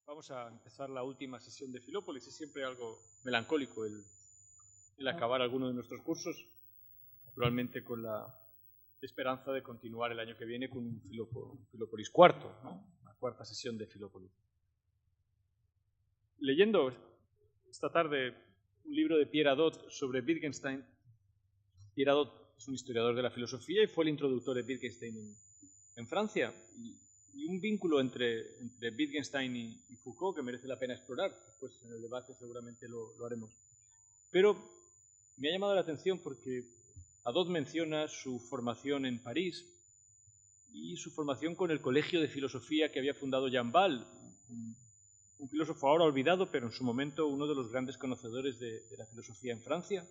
Vamos a empezar la última sesión de Filópolis. Es siempre algo melancólico el acabar alguno de nuestros cursos, naturalmente con la esperanza de continuar el año que viene con un Filópolis cuarto, ¿no? La cuarta sesión de Filópolis. Leyendo esta tarde un libro de Pierre Hadot sobre Wittgenstein. Pierre Hadot es un historiador de la filosofía y fue el introductor de Wittgenstein en Francia. Y un vínculo entre Wittgenstein y Foucault que merece la pena explorar. Después en el debate seguramente lo haremos. Pero me ha llamado la atención porque Hadot menciona su formación en París y su formación con el colegio de filosofía que había fundado Jean Ball, un filósofo ahora olvidado, pero en su momento uno de los grandes conocedores de la filosofía en Francia,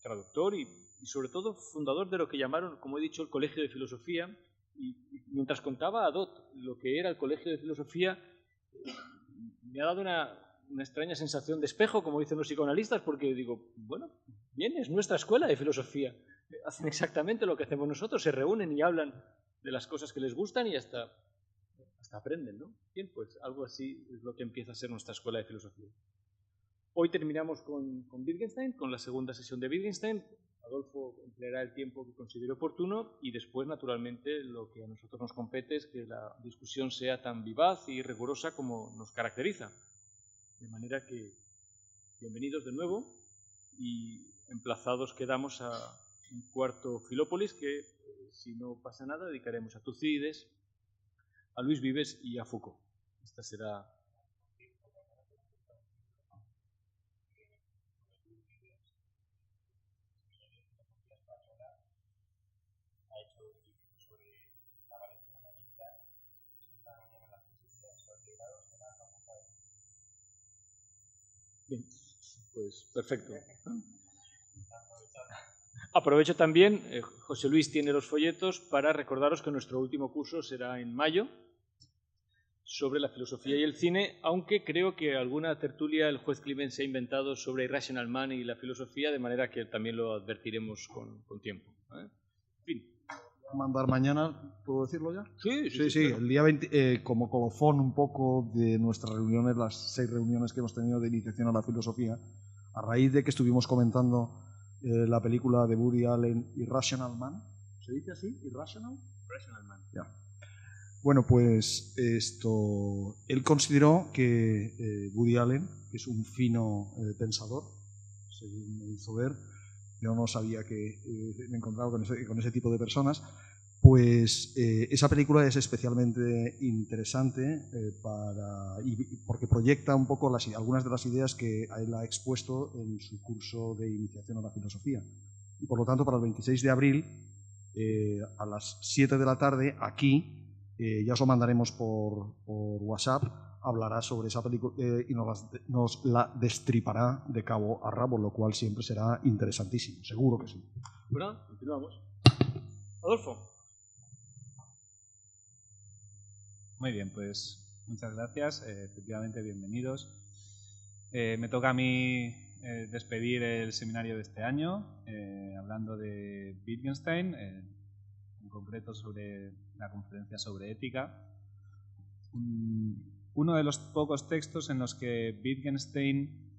traductor y sobre todo fundador de lo que llamaron, como he dicho, el colegio de filosofía. Y mientras contaba Hadot lo que era el colegio de filosofía, me ha dado una extraña sensación de espejo, como dicen los psicoanalistas, porque digo, bueno, bien, es nuestra escuela de filosofía. Hacen exactamente lo que hacemos nosotros, se reúnen y hablan de las cosas que les gustan y hasta aprenden, ¿no? Bien, pues algo así es lo que empieza a ser nuestra escuela de filosofía. Hoy terminamos con Wittgenstein, con la segunda sesión de Wittgenstein. Adolfo empleará el tiempo que considere oportuno y después, naturalmente, lo que a nosotros nos compete es que la discusión sea tan vivaz y rigurosa como nos caracteriza. De manera que, bienvenidos de nuevo y emplazados quedamos a un cuarto Filópolis que, si no pasa nada, dedicaremos a Tucídides, a Luis Vives y a Foucault. Esta será... Bien, pues perfecto. Aprovecho también, José Luis tiene los folletos para recordaros que nuestro último curso será en mayo sobre la filosofía y el cine, aunque creo que alguna tertulia el juez Climent se ha inventado sobre Irrational Man y la filosofía, de manera que también lo advertiremos con tiempo. En fin. A mandar mañana, ¿puedo decirlo ya? Sí. Claro. El día 20, como colofón un poco de nuestras reuniones, las 6 reuniones que hemos tenido de iniciación a la filosofía, a raíz de que estuvimos comentando la película de Woody Allen, Irrational Man. ¿Se dice así? ¿Irrational? Irrational Man. Ya. Bueno, pues él consideró que Woody Allen, que es un fino pensador, según me hizo ver, yo no sabía que me encontraba con ese tipo de personas, pues esa película es especialmente interesante porque proyecta un poco algunas de las ideas que él ha expuesto en su curso de iniciación a la filosofía. Y por lo tanto, para el 26 de abril, a las 7 de la tarde, aquí, ya os lo mandaremos por WhatsApp, hablará sobre esa película y nos la destripará de cabo a rabo, lo cual siempre será interesantísimo, seguro que sí. Bueno, continuamos. Adolfo. Muy bien, pues muchas gracias, efectivamente bienvenidos. Me toca a mí despedir el seminario de este año, hablando de Wittgenstein, en concreto sobre la conferencia sobre ética. Uno de los pocos textos en los que Wittgenstein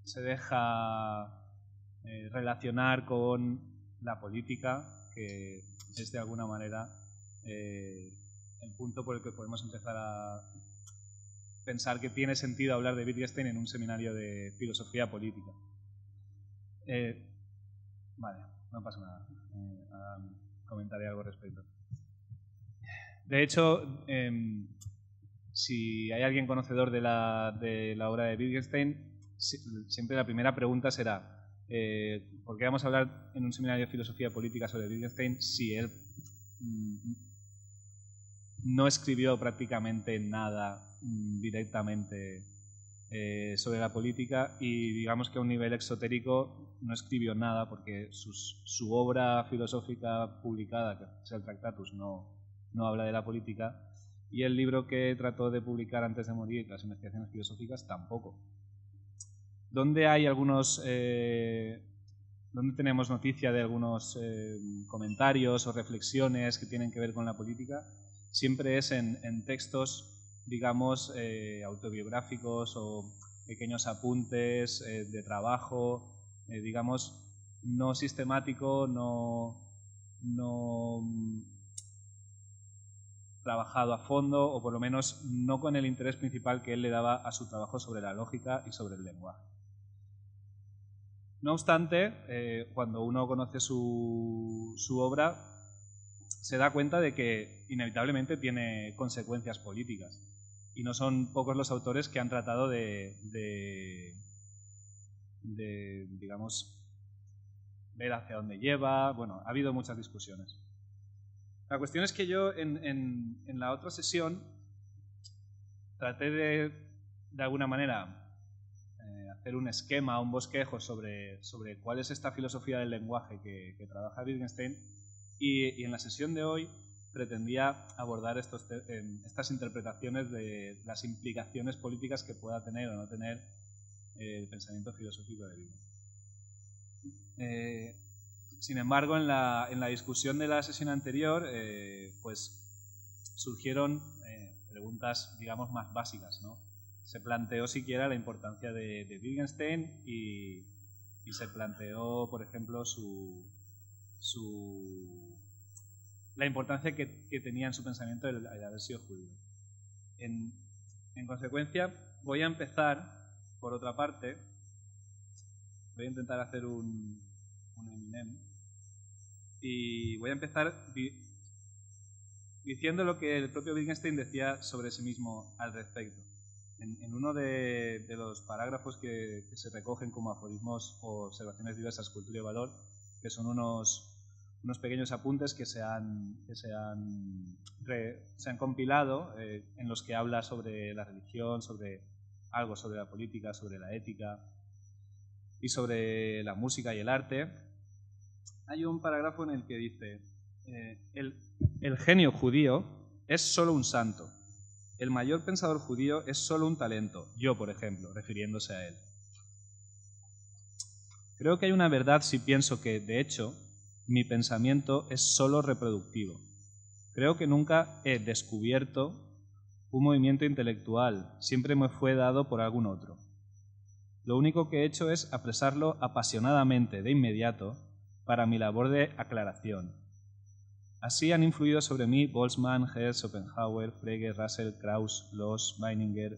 se deja relacionar con la política, que es de alguna manera el punto por el que podemos empezar a pensar que tiene sentido hablar de Wittgenstein en un seminario de filosofía política. Vale, no pasa nada. Comentaré algo al respecto. De hecho, si hay alguien conocedor de la obra de Wittgenstein, siempre la primera pregunta será ¿por qué vamos a hablar en un seminario de filosofía política sobre Wittgenstein si él no escribió prácticamente nada directamente sobre la política y digamos que a un nivel exotérico no escribió nada porque su obra filosófica publicada, que es el Tractatus, no habla de la política, y el libro que trató de publicar antes de morir, las investigaciones filosóficas, tampoco. ¿Dónde hay algunos... ¿Dónde tenemos noticia de algunos comentarios o reflexiones que tienen que ver con la política? siempre es en textos, digamos, autobiográficos o pequeños apuntes de trabajo, digamos, no sistemático, no trabajado a fondo, o por lo menos no con el interés principal que él le daba a su trabajo sobre la lógica y sobre el lenguaje. No obstante, cuando uno conoce su obra, se da cuenta de que inevitablemente tiene consecuencias políticas. Y no son pocos los autores que han tratado de digamos, ver hacia dónde lleva. Bueno, ha habido muchas discusiones. La cuestión es que yo en la otra sesión traté de alguna manera hacer un esquema, un bosquejo sobre cuál es esta filosofía del lenguaje que trabaja Wittgenstein, y en la sesión de hoy pretendía abordar estas interpretaciones de las implicaciones políticas que pueda tener o no tener el pensamiento filosófico de Wittgenstein. Sin embargo, en la discusión de la sesión anterior, pues surgieron preguntas, digamos, más básicas, ¿no? Se planteó siquiera la importancia de Wittgenstein y se planteó, por ejemplo, la importancia que tenía en su pensamiento el haber sido judío. En consecuencia, voy a empezar, por otra parte, voy a intentar hacer un Eminem, y voy a empezar diciendo lo que el propio Wittgenstein decía sobre sí mismo al respecto. En uno de los parágrafos que se recogen como aforismos o observaciones diversas, cultura y valor, que son unos pequeños apuntes que se han compilado, en los que habla sobre la religión, sobre algo sobre la política, sobre la ética y sobre la música y el arte. Hay un parágrafo en el que dice: el genio judío es solo un santo. El mayor pensador judío es solo un talento. Yo, por ejemplo, refiriéndose a él. Creo que hay una verdad si pienso que, de hecho, mi pensamiento es solo reproductivo. Creo que nunca he descubierto un movimiento intelectual, siempre me fue dado por algún otro. Lo único que he hecho es apresarlo apasionadamente de inmediato para mi labor de aclaración. Así han influido sobre mí Boltzmann, Hertz, Schopenhauer, Frege, Russell, Krauss, Loss, Meininger,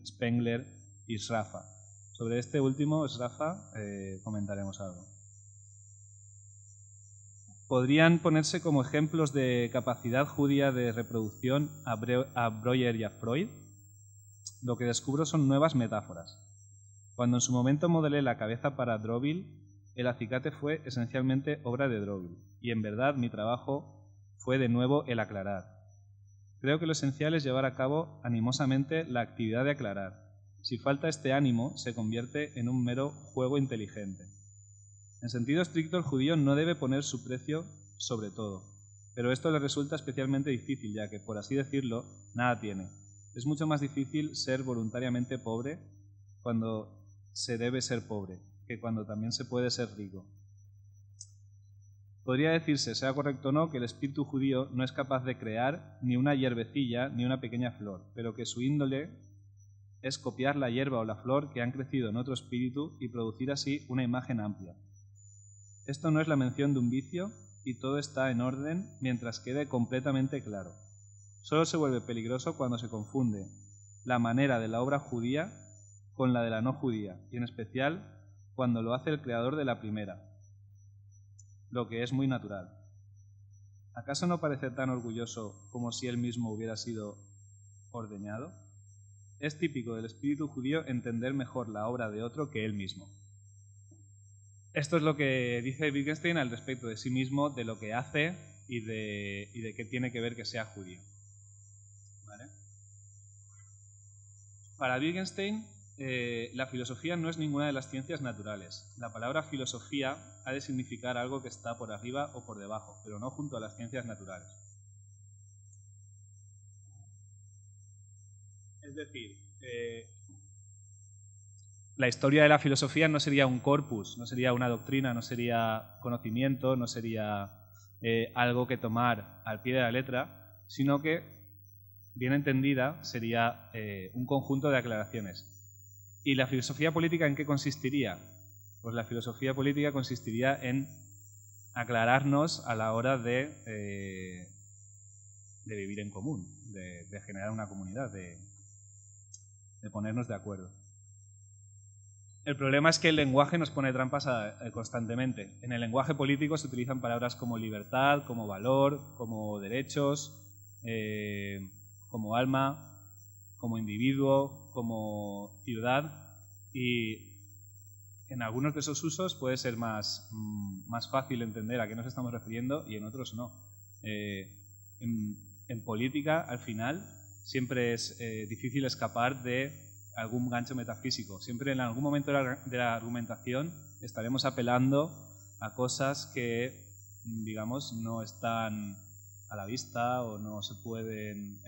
Spengler y Sraffa. Sobre este último, Sraffa, comentaremos algo. Podrían ponerse como ejemplos de capacidad judía de reproducción a Breuer y a Freud. Lo que descubro son nuevas metáforas. Cuando en su momento modelé la cabeza para Droville, el acicate fue esencialmente obra de Droville, y en verdad mi trabajo fue de nuevo el aclarar. Creo que lo esencial es llevar a cabo animosamente la actividad de aclarar. Si falta este ánimo, se convierte en un mero juego inteligente. En sentido estricto, el judío no debe poner su precio sobre todo, pero esto le resulta especialmente difícil, ya que, por así decirlo, nada tiene. Es mucho más difícil ser voluntariamente pobre cuando se debe ser pobre, que cuando también se puede ser rico. Podría decirse, sea correcto o no, que el espíritu judío no es capaz de crear ni una hierbecilla ni una pequeña flor, pero que su índole es copiar la hierba o la flor que han crecido en otro espíritu y producir así una imagen amplia. Esto no es la mención de un vicio y todo está en orden mientras quede completamente claro. Solo se vuelve peligroso cuando se confunde la manera de la obra judía con la de la no judía, y en especial cuando lo hace el creador de la primera, lo que es muy natural. ¿Acaso no parece tan orgulloso como si él mismo hubiera sido ordeñado? Es típico del espíritu judío entender mejor la obra de otro que él mismo. Esto es lo que dice Wittgenstein al respecto de sí mismo, de lo que hace y de qué tiene que ver que sea judío. ¿Vale? Para Wittgenstein, la filosofía no es ninguna de las ciencias naturales. La palabra filosofía ha de significar algo que está por arriba o por debajo, pero no junto a las ciencias naturales. Es decir, la historia de la filosofía no sería un corpus, no sería una doctrina, no sería conocimiento, no sería algo que tomar al pie de la letra, sino que, bien entendida, sería un conjunto de aclaraciones. ¿Y la filosofía política en qué consistiría? Pues la filosofía política consistiría en aclararnos a la hora de vivir en común, de generar una comunidad, de ponernos de acuerdo. El problema es que el lenguaje nos pone trampas constantemente. En el lenguaje político se utilizan palabras como libertad, como valor, como derechos, como alma, como individuo, como ciudad, y en algunos de esos usos puede ser más fácil entender a qué nos estamos refiriendo y en otros no. En política, al final, siempre es difícil escapar de algún gancho metafísico. Siempre en algún momento de la argumentación estaremos apelando a cosas que, digamos, no están a la vista o no se pueden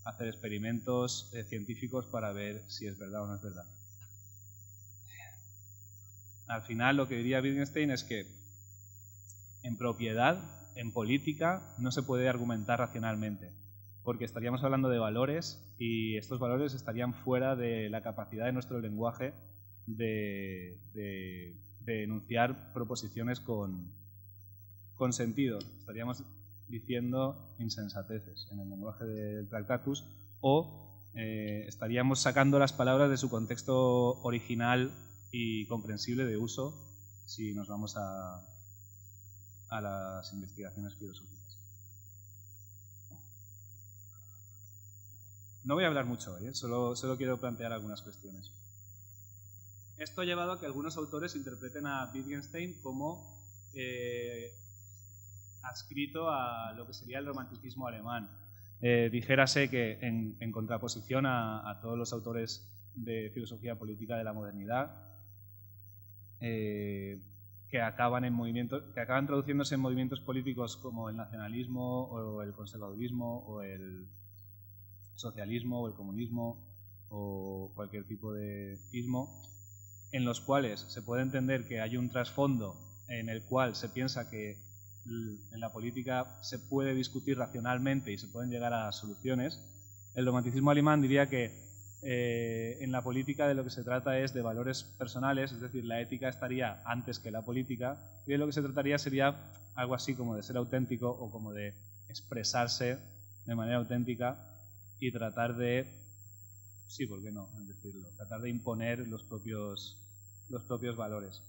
hacer experimentos científicos para ver si es verdad o no es verdad. Al final, lo que diría Wittgenstein es que en propiedad, en política, no se puede argumentar racionalmente, porque estaríamos hablando de valores y estos valores estarían fuera de la capacidad de nuestro lenguaje de enunciar proposiciones con sentido. Estaríamos diciendo insensateces en el lenguaje del Tractatus o estaríamos sacando las palabras de su contexto original y comprensible de uso si nos vamos a las investigaciones filosóficas. No voy a hablar mucho hoy, solo quiero plantear algunas cuestiones. Esto ha llevado a que algunos autores interpreten a Wittgenstein como adscrito a lo que sería el romanticismo alemán. Dijérase que en contraposición a todos los autores de filosofía política de la modernidad, que acaban traduciéndose en movimientos políticos como el nacionalismo o el conservadurismo o el socialismo o el comunismo o cualquier tipo de ismo, en los cuales se puede entender que hay un trasfondo en el cual se piensa que en la política se puede discutir racionalmente y se pueden llegar a soluciones. El romanticismo alemán diría que en la política de lo que se trata es de valores personales, es decir, la ética estaría antes que la política, y de lo que se trataría sería algo así como de ser auténtico o como de expresarse de manera auténtica y tratar de, sí, ¿por qué no?, decirlo, tratar de imponer los propios valores.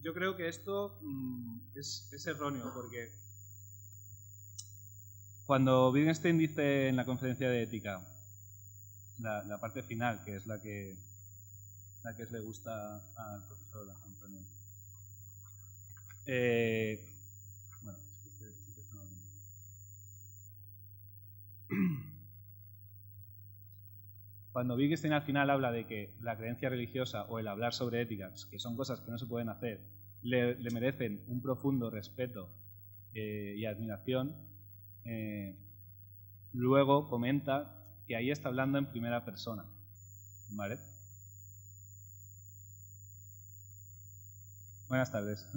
Yo creo que esto es erróneo, porque cuando Wittgenstein dice en la conferencia de ética, la parte final, que es la que le gusta al profesor Antonio, bueno, cuando Wittgenstein al final habla de que la creencia religiosa o el hablar sobre ética, que son cosas que no se pueden hacer, le merecen un profundo respeto y admiración, luego comenta que ahí está hablando en primera persona, ¿vale? Buenas tardes.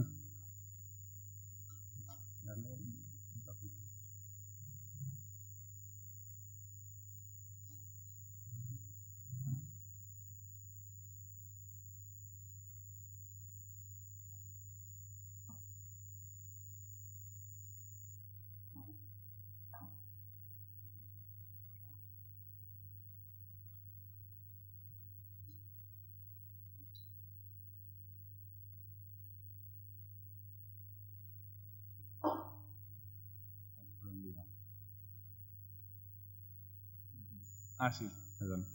Sí, perdón.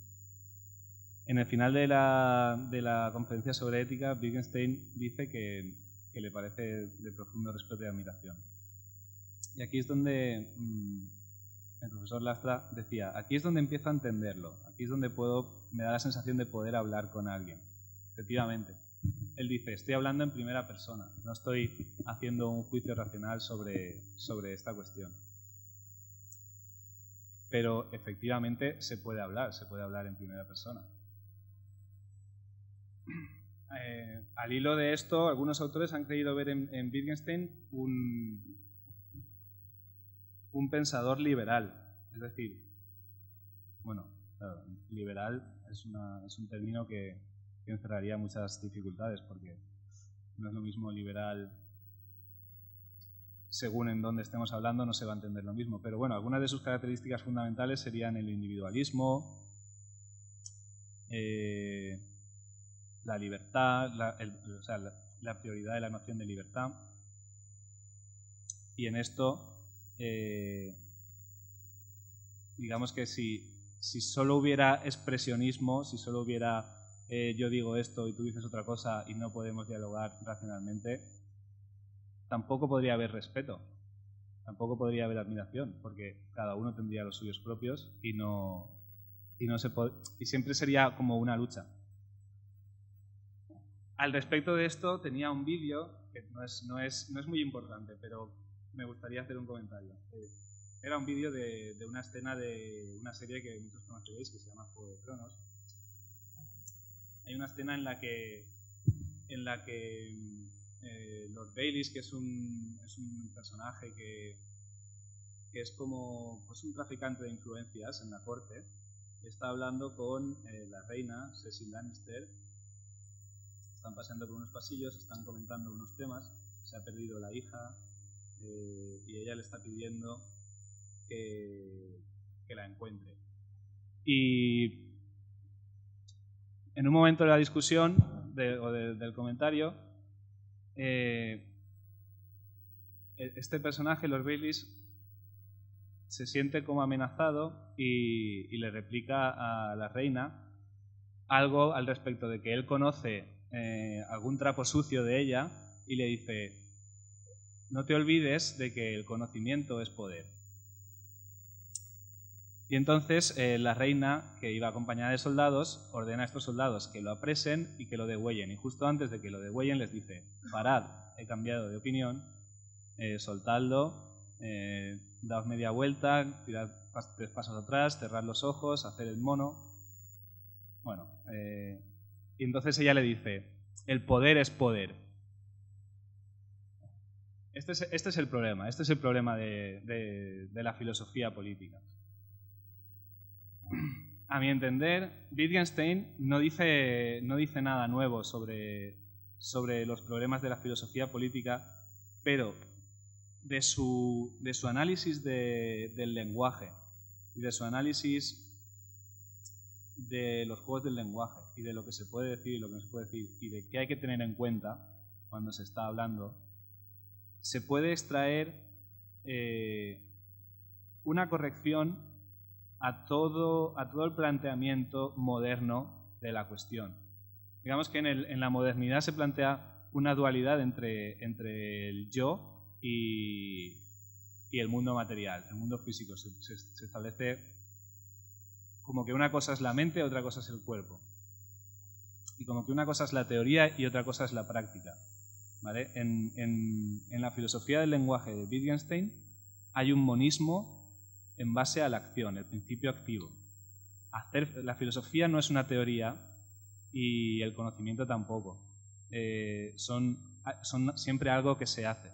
En el final de la conferencia sobre ética, Wittgenstein dice que le parece de profundo respeto y admiración. Y aquí es donde el profesor Lastra decía, aquí es donde empiezo a entenderlo, aquí es donde me da la sensación de poder hablar con alguien. Efectivamente. Él dice, estoy hablando en primera persona, no estoy haciendo un juicio racional sobre esta cuestión. Pero efectivamente se puede hablar en primera persona. Al hilo de esto, algunos autores han creído ver en Wittgenstein un pensador liberal. Es decir, bueno, claro, liberal es un término que encerraría muchas dificultades, porque no es lo mismo liberal, según en dónde estemos hablando no se va a entender lo mismo. Pero bueno, algunas de sus características fundamentales serían el individualismo, la libertad, la prioridad de la noción de libertad. Y en esto, digamos que si solo hubiera expresionismo, si solo hubiera yo digo esto y tú dices otra cosa y no podemos dialogar racionalmente, tampoco podría haber respeto, tampoco podría haber admiración, porque cada uno tendría los suyos propios y siempre sería como una lucha. Al respecto de esto tenía un vídeo que no es muy importante, pero me gustaría hacer un comentario. Era un vídeo de una escena de una serie que muchos conoceréis que se llama Juego de Tronos. Hay una escena en la que Lord Baelish, que es un personaje que es como pues un traficante de influencias en la corte, está hablando con la reina Cersei Lannister. Están paseando por unos pasillos, están comentando unos temas. Se ha perdido la hija y ella le está pidiendo que la encuentre. Y en un momento de la discusión del comentario, este personaje, Lord Baelish, se siente como amenazado y le replica a la reina algo al respecto de que él conoce algún trapo sucio de ella y le dice: no te olvides de que el conocimiento es poder. Y entonces la reina, que iba acompañada de soldados, ordena a estos soldados que lo apresen y que lo degüellen. Y justo antes de que lo degüellen les dice: parad, he cambiado de opinión, soltadlo, daos media vuelta, tirad 3 pasos atrás, cerrad los ojos, hacer el mono. Bueno, y entonces ella le dice: el poder es poder. Este es el problema, de la filosofía política. A mi entender, Wittgenstein no dice nada nuevo sobre los problemas de la filosofía política, pero de su análisis del lenguaje y de su análisis de los juegos del lenguaje y de lo que se puede decir y lo que no se puede decir y de qué hay que tener en cuenta cuando se está hablando, se puede extraer una corrección a todo el planteamiento moderno de la cuestión. Digamos que en la modernidad se plantea una dualidad entre el yo y el mundo material, el mundo físico. Se establece como que una cosa es la mente, otra cosa es el cuerpo. Y como que una cosa es la teoría y otra cosa es la práctica. ¿Vale? En la filosofía del lenguaje de Wittgenstein hay un monismo en base a la acción, el principio activo. La filosofía no es una teoría y el conocimiento tampoco. Son siempre algo que se hace.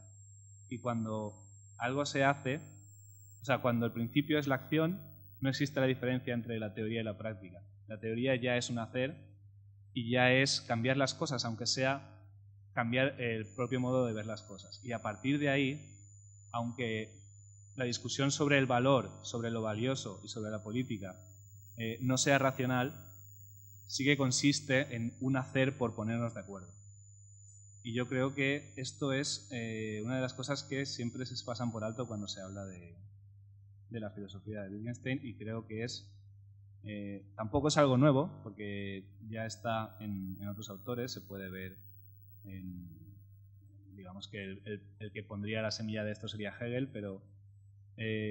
Y cuando algo se hace, o sea, cuando el principio es la acción, no existe la diferencia entre la teoría y la práctica. La teoría ya es un hacer y ya es cambiar las cosas, aunque sea cambiar el propio modo de ver las cosas. Y a partir de ahí, aunque la discusión sobre el valor, sobre lo valioso y sobre la política no sea racional, sí que consiste en un hacer por ponernos de acuerdo. Y yo creo que esto es una de las cosas que siempre se pasan por alto cuando se habla de la filosofía de Wittgenstein, y creo que tampoco es algo nuevo, porque ya está en otros autores, se puede ver digamos que el que pondría la semilla de esto sería Hegel, pero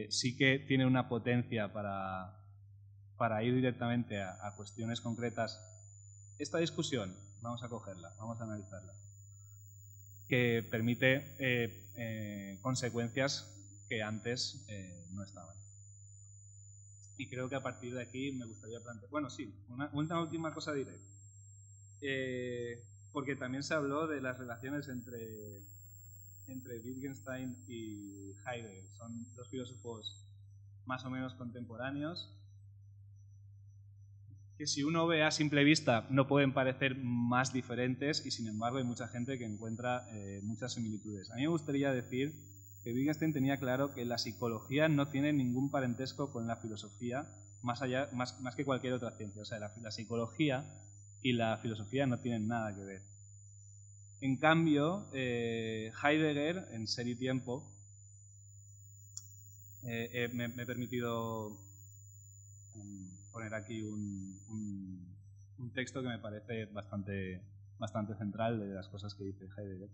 sí que tiene una potencia para ir directamente a cuestiones concretas. Esta discusión, vamos a cogerla, vamos a analizarla, que permite consecuencias que antes no estaban. Y creo que a partir de aquí me gustaría plantear... Bueno, sí, una última cosa diré. Porque también se habló de las relaciones entre entre Wittgenstein y Heidegger. Son dos filósofos más o menos contemporáneos que si uno ve a simple vista no pueden parecer más diferentes y sin embargo hay mucha gente que encuentra muchas similitudes. A mí me gustaría decir que Wittgenstein tenía claro que la psicología no tiene ningún parentesco con la filosofía más que cualquier otra ciencia. O sea, la psicología y la filosofía no tienen nada que ver. En cambio, Heidegger, en Ser y Tiempo, me he permitido poner aquí un texto que me parece bastante central de las cosas que dice Heidegger.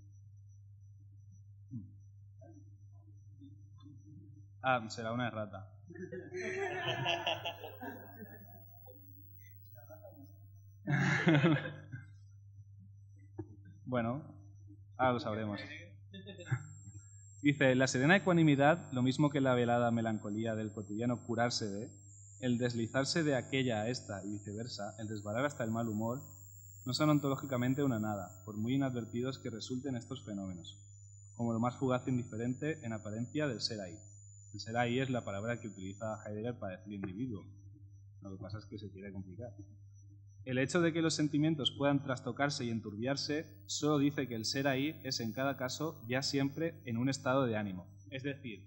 Ah, será una errata. Bueno, ahora lo sabremos. Dice, la serena ecuanimidad, lo mismo que la velada melancolía del cotidiano curarse de, el deslizarse de aquella a esta y viceversa, el resbalar hasta el mal humor, no son ontológicamente una nada, por muy inadvertidos que resulten estos fenómenos, como lo más fugaz e indiferente en apariencia del ser ahí. El ser ahí es la palabra que utiliza Heidegger para decir individuo. Lo que pasa es que se quiere complicar. El hecho de que los sentimientos puedan trastocarse y enturbiarse solo dice que el ser ahí es en cada caso ya siempre en un estado de ánimo. Es decir,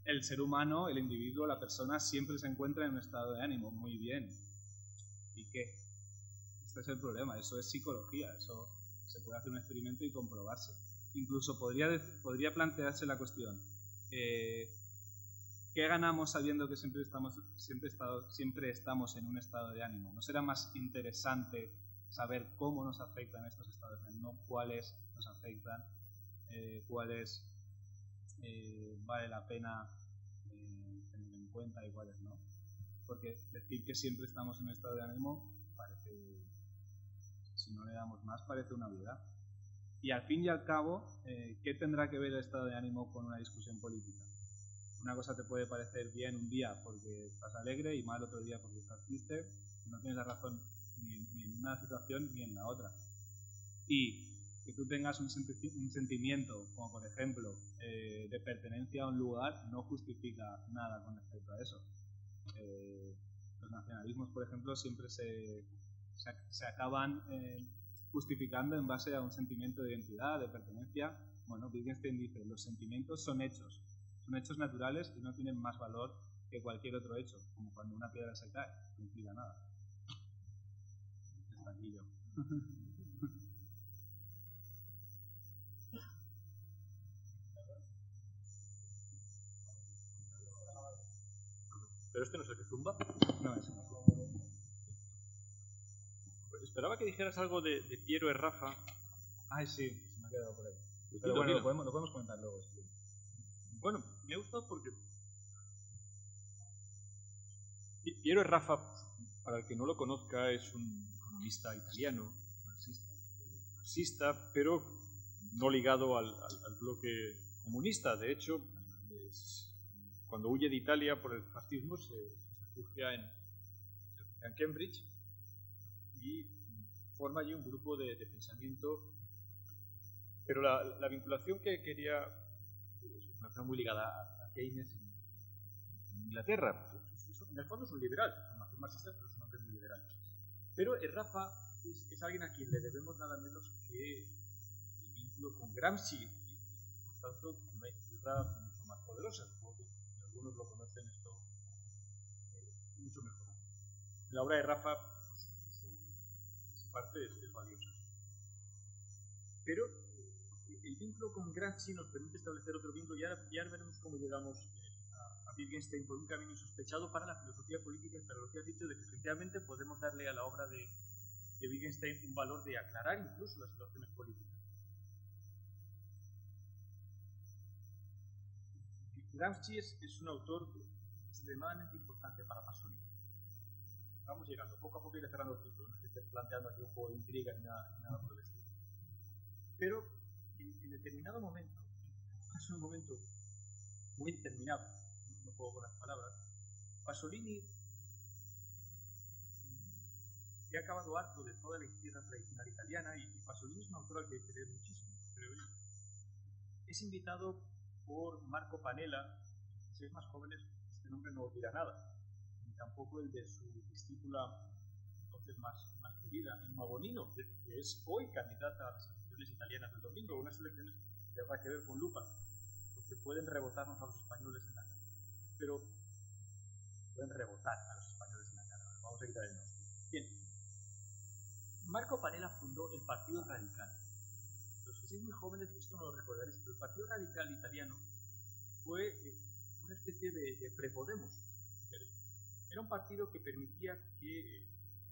el ser humano, el individuo, la persona siempre se encuentra en un estado de ánimo. Muy bien. ¿Y qué? Este es el problema. Eso es psicología. Eso se puede hacer un experimento y comprobarse. Incluso podría plantearse la cuestión. ¿Qué ganamos sabiendo que siempre estamos en un estado de ánimo? ¿No será más interesante saber cómo nos afectan estos estados de ánimo? ¿Cuáles nos afectan? ¿Cuáles vale la pena tener en cuenta y cuáles no? Porque decir que siempre estamos en un estado de ánimo parece, si no le damos más, parece una obviedad. Y al fin y al cabo, ¿qué tendrá que ver el estado de ánimo con una discusión política? Una cosa te puede parecer bien un día porque estás alegre y mal otro día porque estás triste. No tienes la razón ni en una situación ni en la otra. Y que tú tengas un sentimiento, como por ejemplo de pertenencia a un lugar, no justifica nada con respecto a eso. Los nacionalismos, por ejemplo, siempre se acaban justificando en base a un sentimiento de identidad, de pertenencia. Bueno, Wittgenstein dice, los sentimientos son hechos naturales y no tienen más valor que cualquier otro hecho, como cuando una piedra se cae, no implica nada. Está aquí yo. ¿Pero este no es el que zumba? No, eso no. Pues esperaba que dijeras algo de Piero e Rafa. Ay, sí, se me ha quedado por ahí. Pues Pero dilo, bueno, dilo. lo podemos comentar luego. Sí. Bueno, me ha gustado porque Piero e Rafa, para el que no lo conozca, es un economista italiano, marxista, pero no ligado al bloque comunista. De hecho, cuando huye de Italia por el fascismo, se refugia en Cambridge y forma allí un grupo de pensamiento. Pero la vinculación que quería es una muy ligada a Keynes en Inglaterra. En el fondo es un liberal, de formación marxista, pero es un hombre muy liberal. Pero Rafa es alguien a quien le debemos nada menos que el vínculo con Gramsci, y por tanto con una izquierda mucho más poderosa. Algunos lo conocen esto mucho mejor. La obra de Rafa, por su parte, es valiosa. Pero el vínculo con Gramsci nos permite establecer otro vínculo y ahora veremos cómo llegamos a Wittgenstein por un camino insospechado para la filosofía política, pero lo que has dicho de que efectivamente podemos darle a la obra de Wittgenstein un valor de aclarar incluso las situaciones políticas. Gramsci es un autor extremadamente importante para Pasolini. Vamos llegando, poco a poco iré cerrando el ciclo, no es que esté planteando aquí un juego de intriga ni nada por el estilo. Pero en determinado momento, es un momento muy determinado, no puedo con las palabras, Pasolini se ha acabado harto de toda la izquierda tradicional italiana y Pasolini es un autor al que hay que leer muchísimo, creo yo. es invitado por Marco Panella. Si sois más jóvenes, este nombre no os dirá nada, ni tampoco el de su discípula entonces más querida, Emma Bonino, que es hoy candidata a las elecciones italianas del domingo, unas elecciones que habrá que ver con lupa, porque pueden rebotarnos a los españoles en la cara. Pero pueden rebotar a los españoles en la cara. Vamos a quitar el nombre. Bien. Marco Panella fundó el Partido Radical. Los que sois muy jóvenes, esto no lo recordaréis, pero el Partido Radical italiano fue una especie de pre-Podemos, si queréis. Era un partido que permitía que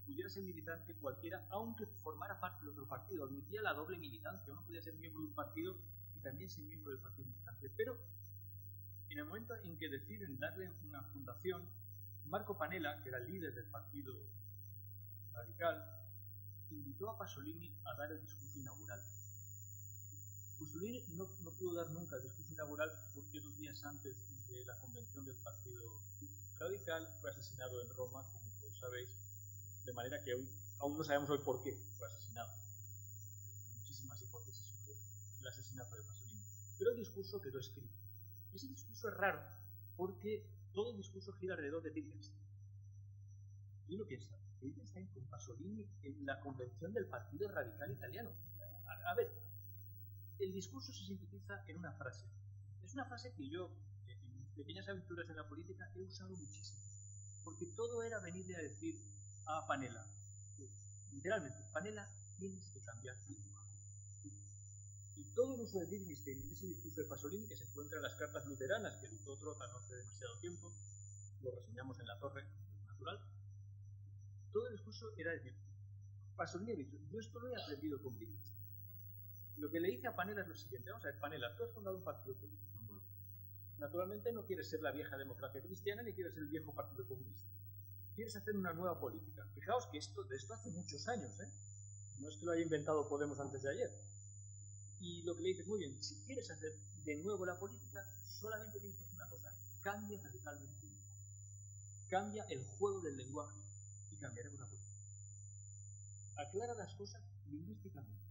pudiera ser militante cualquiera, aunque formara parte de otro partido. Admitía la doble militancia. Uno podía ser miembro de un partido y también ser miembro del partido militante. Pero en el momento en que deciden darle una fundación, Marco Panella, que era el líder del Partido Radical, invitó a Pasolini a dar el discurso inaugural. Pasolini no pudo dar nunca el discurso inaugural porque 2 días antes de la convención del Partido Radical fue asesinado en Roma, como todos sabéis, de manera que aún no sabemos hoy por qué fue asesinado. Hay muchísimas hipótesis sobre el asesinato de Pasolini. Pero el discurso quedó escrito. Ese discurso es raro porque todo el discurso gira alrededor de Wittgenstein. Y uno piensa, Wittgenstein con Pasolini en la convención del Partido Radical Italiano. A ver, el discurso se sintetiza en una frase. Es una frase que yo, en mis pequeñas aventuras en la política, he usado muchísimo. Porque todo era venirle a decir a Panella, literalmente, Panella, tienes que cambiar tu lenguaje. Y todo el uso de Wittgenstein en ese discurso de Pasolini, que se encuentra en las cartas luteranas que dictó Trota no hace demasiado tiempo, lo reseñamos en La Torre, es natural, todo el discurso era decir, Pasolini ha dicho, yo esto lo he aprendido con Wittgenstein. Lo que le dice a Panella es lo siguiente, vamos a ver, Panella, tú has fundado un partido político nuevo. Naturalmente no quieres ser la vieja democracia cristiana ni quieres ser el viejo partido comunista. Quieres hacer una nueva política. Fijaos que de esto hace muchos años, ¿eh? No es que lo haya inventado Podemos antes de ayer. Y lo que le dices, muy bien, si quieres hacer de nuevo la política, solamente tienes que hacer una cosa, cambia radicalmente. Cambia el juego del lenguaje y cambiaremos la política. Aclara las cosas lingüísticamente.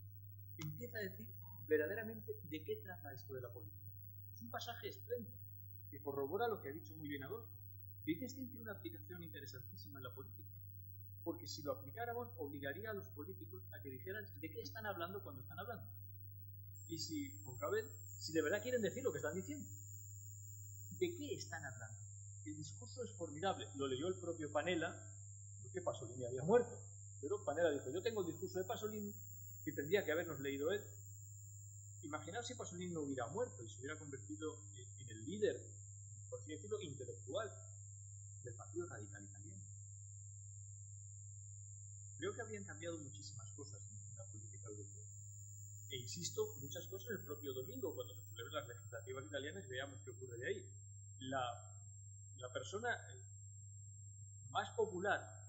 Empieza a decir verdaderamente de qué trata esto de la política. Es un pasaje espléndido que corrobora lo que ha dicho muy bien Adolfo. Wittgenstein tiene una aplicación interesantísima en la política, porque si lo aplicáramos obligaría a los políticos a que dijeran de qué están hablando cuando están hablando. Y si, con Cabel, si de verdad quieren decir lo que están diciendo, ¿de qué están hablando? El discurso es formidable. Lo leyó el propio Panella, porque Pasolini había muerto. Pero Panella dijo, yo tengo el discurso de Pasolini, que tendría que habernos leído él. Imaginaos si Pasolini no hubiera muerto y se hubiera convertido en el líder, por así decirlo, intelectual del Partido Radical Italiano. Creo que habrían cambiado muchísimas cosas en la política europea. E insisto, muchas cosas el propio domingo, cuando se celebran las legislativas italianas, veamos qué ocurre de ahí. La persona más popular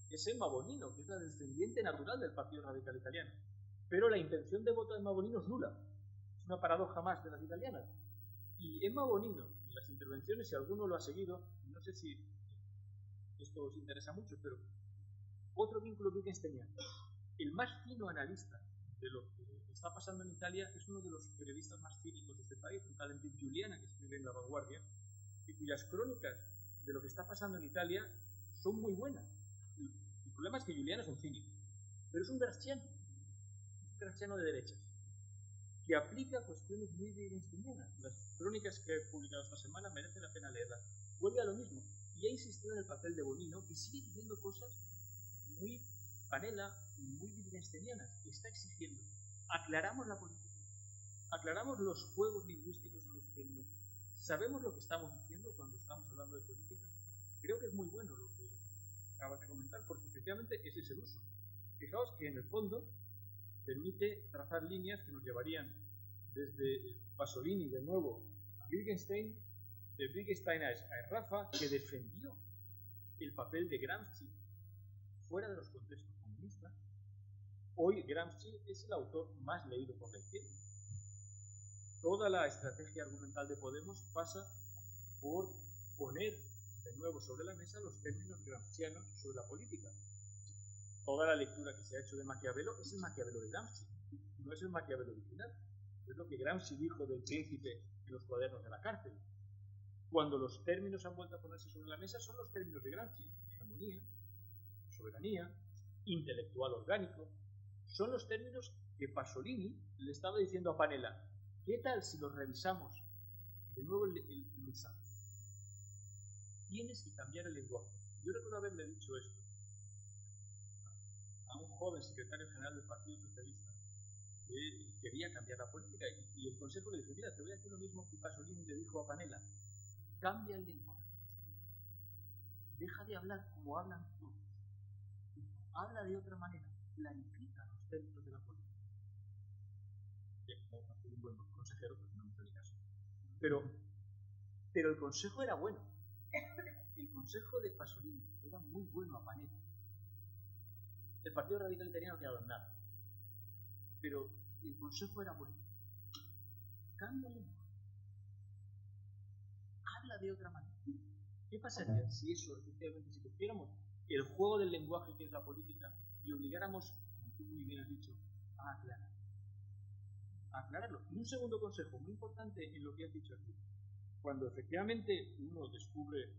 es Emma Bonino, que es la descendiente natural del Partido Radical Italiano. Pero la intención de voto de Emma Bonino es nula. Es una paradoja más de las italianas. Y Emma Bonino, en las intervenciones, si alguno lo ha seguido, no sé si esto os interesa mucho, pero otro vínculo wittgensteiniano. El más fino analista de lo que está pasando en Italia es uno de los periodistas más cívicos de este país, un tal Giuliana, que escribe en La Vanguardia, y cuyas crónicas de lo que está pasando en Italia son muy buenas. El problema es que Giuliana es un cínico, pero es un gramsciano de derechas, que aplica cuestiones muy wittgensteinianas. Las crónicas que he publicado esta semana merecen la pena leerlas. Vuelve a lo mismo, y ha insistido en el papel de Bonino, que sigue diciendo cosas muy Panella, muy wittgensteinianas, que está exigiendo. Aclaramos la política, aclaramos los juegos lingüísticos en los que sabemos lo que estamos diciendo cuando estamos hablando de política. Creo que es muy bueno lo que acabas de comentar, porque efectivamente ese es el uso. Fijaos que en el fondo permite trazar líneas que nos llevarían desde Pasolini de nuevo a Wittgenstein, de Wittgenstein a Rafa, que defendió el papel de Gramsci fuera de los contextos comunistas. Hoy Gramsci es el autor más leído por la izquierda. Toda la estrategia argumental de Podemos pasa por poner de nuevo sobre la mesa los términos gramscianos sobre la política. Toda la lectura que se ha hecho de Maquiavelo es el Maquiavelo de Gramsci, no es el Maquiavelo original. Es lo que Gramsci dijo del príncipe en los cuadernos de la cárcel. Cuando los términos han vuelto a ponerse sobre la mesa, son los términos de Gramsci: hegemonía, soberanía, intelectual orgánico. Son los términos que Pasolini le estaba diciendo a Panela: ¿qué tal si los revisamos? De nuevo el mensaje: tienes que cambiar el lenguaje. Yo recuerdo haberle dicho esto a un joven secretario general del Partido Socialista que quería cambiar la política, y el consejo le dijo: mira, te voy a decir lo mismo que Pasolini le dijo a Panela: cambia el lenguaje, deja de hablar como hablan todos, habla de otra manera, clarifica los términos de la política. Bien, no soy un buen consejero, pues no me hizo ni caso. Pero el consejo era bueno. El consejo de Pasolini era muy bueno a Panela. El Partido Radical Italiano no ha quedado en nada, pero el consejo era bueno. Cambia el lenguaje, habla de otra manera. ¿Qué pasaría si eso, efectivamente, si cogiéramos el juego del lenguaje que es la política y obligáramos, como tú muy bien has dicho, a aclararlo? Y un segundo consejo muy importante en lo que has dicho aquí: cuando efectivamente uno descubre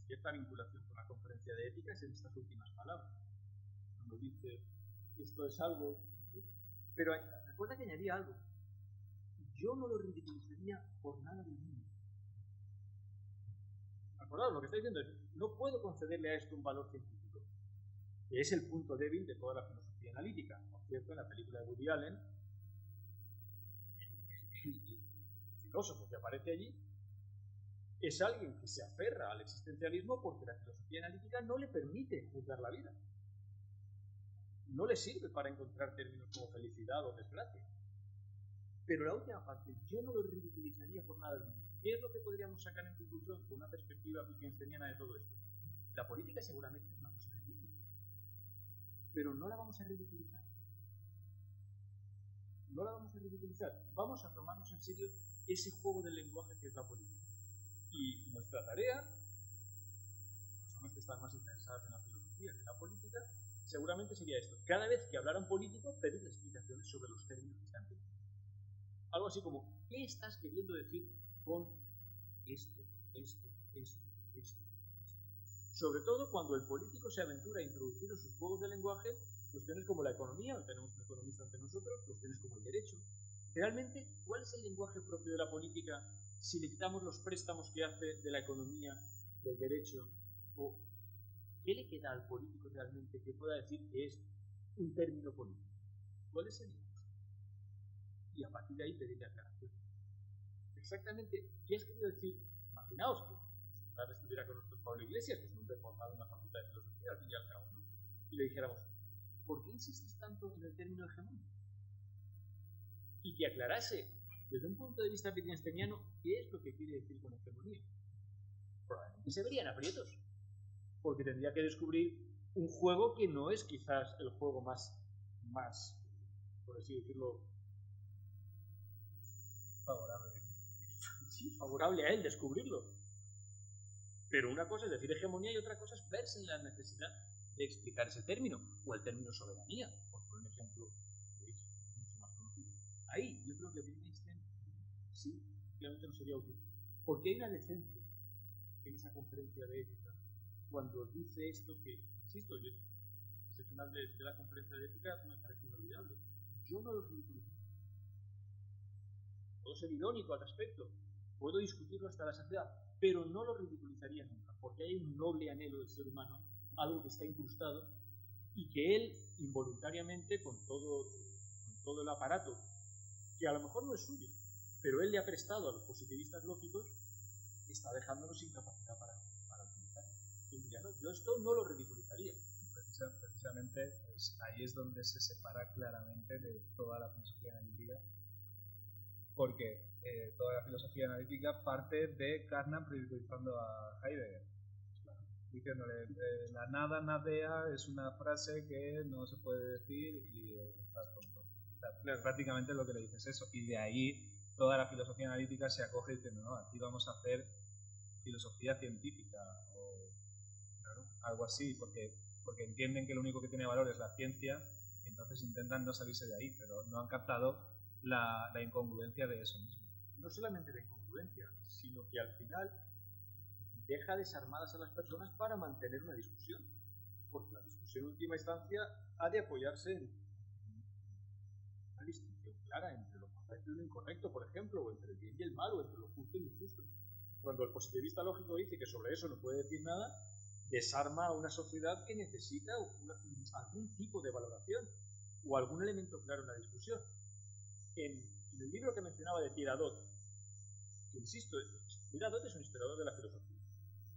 cierta vinculación con la conferencia de ética, es en estas últimas palabras, cuando dice: esto es algo, ¿sí? Pero recuerda que añadía algo: yo no lo ridiculizaría por nada del mundo. Acordaos, lo que está diciendo es: no puedo concederle a esto un valor científico, que es el punto débil de toda la filosofía analítica. Por cierto, en la película de Woody Allen, el filósofo que aparece allí es alguien que se aferra al existencialismo porque la filosofía analítica no le permite juzgar la vida. No le sirve para encontrar términos como felicidad o desgracia. Pero la última parte: yo no lo ridiculizaría por nada del mundo. ¿Qué es lo que podríamos sacar en conclusión con una perspectiva wittgensteiniana de todo esto? La política seguramente es una cosa ridícula, pero no la vamos a ridiculizar. No la vamos a ridiculizar. Vamos a tomarnos en serio ese juego del lenguaje que es la política. Y nuestra tarea, las personas que están más interesadas en la filosofía que en la política, seguramente sería esto: cada vez que hablara un político, pedir explicaciones sobre los términos que están diciendo. Algo así como: ¿qué estás queriendo decir con esto? Sobre todo cuando el político se aventura a introducir en sus juegos de lenguaje cuestiones como la economía, tenemos un economista ante nosotros, cuestiones como el derecho. Realmente, ¿cuál es el lenguaje propio de la política si le quitamos los préstamos que hace de la economía, del derecho? ¿O qué le queda al político realmente que pueda decir que es un término político? ¿Cuál es el lenguaje? Y a partir de ahí pedirle aclaración. Exactamente, ¿qué has querido decir? Imaginaos que tal vez estuviera con nosotros Pablo Iglesias, que es un hombre formado en una facultad de filosofía, al fin y al cabo, ¿no? Y le dijéramos: ¿por qué insistes tanto en el término hegemónico? Y que aclarase, desde un punto de vista wittgensteiniano, qué es lo que quiere decir con hegemonía. Probablemente se verían aprietos, porque tendría que descubrir un juego que no es quizás el juego más por así decirlo, favorable a él descubrirlo. Pero una cosa es decir hegemonía y otra cosa es verse en la necesidad de explicar ese término, o el término soberanía, por poner un ejemplo que es mucho más conocido. Ahí yo creo que Wittgenstein sí, realmente no sería útil, porque hay una decencia en esa conferencia de ética cuando dice esto que, insisto, ese final de la conferencia de ética me parece inolvidable. Yo no lo ridiculizo. Puedo ser irónico al respecto, puedo discutirlo hasta la saciedad, pero no lo ridiculizaría nunca, porque hay un noble anhelo del ser humano, algo que está incrustado, y que él, involuntariamente, con todo el aparato, que a lo mejor no es suyo, pero él le ha prestado a los positivistas lógicos, está dejándonos sin capacidad para utilizar. Y mira, no, yo esto no lo ridiculizaría. Precisamente pues, ahí es donde se separa claramente de toda la filosofía analítica, porque toda la filosofía analítica parte de Carnap ridiculizando a Heidegger, diciéndole la nada nadea es una frase que no se puede decir y estás tonto. O sea, prácticamente lo que le dices es eso, y de ahí toda la filosofía analítica se acoge diciendo: no, aquí vamos a hacer filosofía científica o algo así, porque entienden que lo único que tiene valor es la ciencia, entonces intentan no salirse de ahí, pero no han captado la incongruencia de eso mismo. No solamente la incongruencia, sino que al final deja desarmadas a las personas para mantener una discusión, porque la discusión en última instancia ha de apoyarse en una distinción clara entre lo correcto y lo incorrecto, por ejemplo, o entre el bien y el mal, o entre lo justo y lo injusto. Cuando el positivista lógico dice que sobre eso no puede decir nada, desarma a una sociedad que necesita algún tipo de valoración o algún elemento claro en la discusión. En el libro que mencionaba de Pierre Hadot, que insisto, Pierre Hadot es un historiador de la filosofía,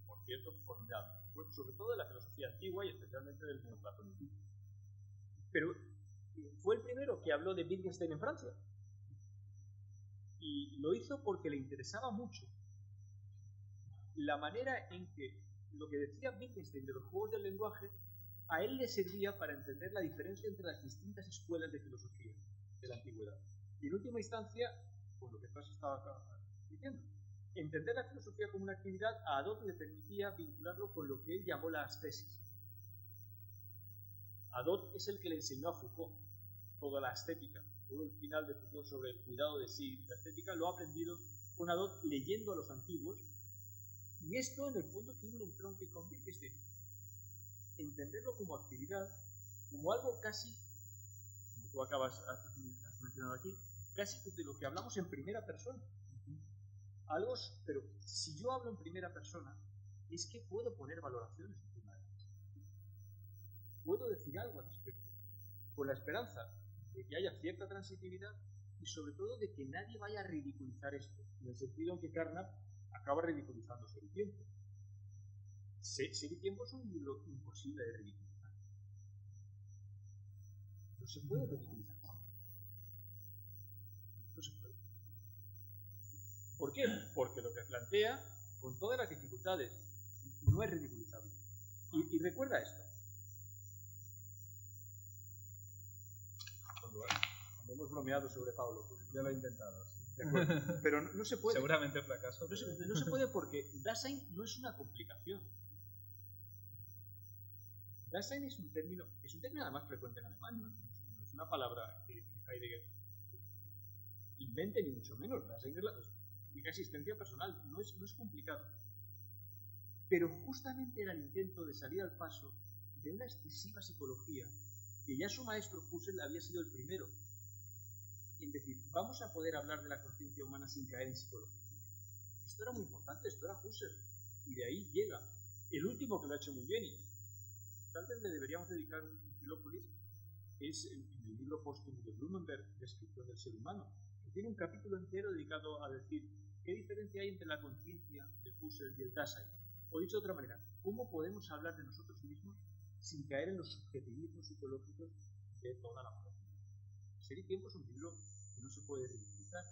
por cierto, formidable, sobre todo de la filosofía antigua y especialmente del neoplatonismo. Pero fue el primero que habló de Wittgenstein en Francia. Y lo hizo porque le interesaba mucho la manera en que lo que decía Wittgenstein de los juegos del lenguaje a él le servía para entender la diferencia entre las distintas escuelas de filosofía de la antigüedad. Y en última instancia, por lo que Fras estaba diciendo, entender la filosofía como una actividad a Hadot le permitía vincularlo con lo que él llamó la ascesis. Hadot es el que le enseñó a Foucault toda la estética, todo el final de Foucault sobre el cuidado de sí y la estética lo ha aprendido con Hadot leyendo a los antiguos, y esto en el fondo tiene un entronque con Wittgenstein. Entenderlo como actividad, como algo casi, como tú acabas mencionando aquí, casi de lo que hablamos en primera persona. Algo, pero si yo hablo en primera persona, es que puedo poner valoraciones encima de ellas. Puedo decir algo al respecto, con la esperanza de que haya cierta transitividad y sobre todo de que nadie vaya a ridiculizar esto, en el sentido en que Carnap acaba ridiculizando Ser y Tiempo. Ser y Tiempo es un libro imposible de ridiculizar. No se puede ridiculizar. No se puede. ¿Por qué? Porque lo que plantea, con todas las dificultades, no es ridiculizable. Y recuerda esto. Cuando hemos bromeado sobre Pablo, pues ya lo he intentado. Pero no se puede. Seguramente fracaso. No se puede porque Dasein no es una complicación. Dasein es un término además frecuente en alemán, no es una palabra que Heidegger invente ni mucho menos. Dasein es la existencia personal, no es complicado. Pero justamente era el intento de salir al paso de una excesiva psicología que ya su maestro Husserl había sido el primero en decir, vamos a poder hablar de la conciencia humana sin caer en psicología. Esto era muy importante, esto era Husserl, y de ahí llega. El último que lo ha hecho muy bien, y tal vez le deberíamos dedicar un Filópolis, es en el libro póstumo de Blumenberg, Descripción del ser humano, que tiene un capítulo entero dedicado a decir qué diferencia hay entre la conciencia de Husserl y el Dasein. O dicho de otra manera, ¿cómo podemos hablar de nosotros mismos sin caer en los subjetivismos psicológicos de toda la humanidad? Ser y Tiempo es un libro que no se puede ridiculizar.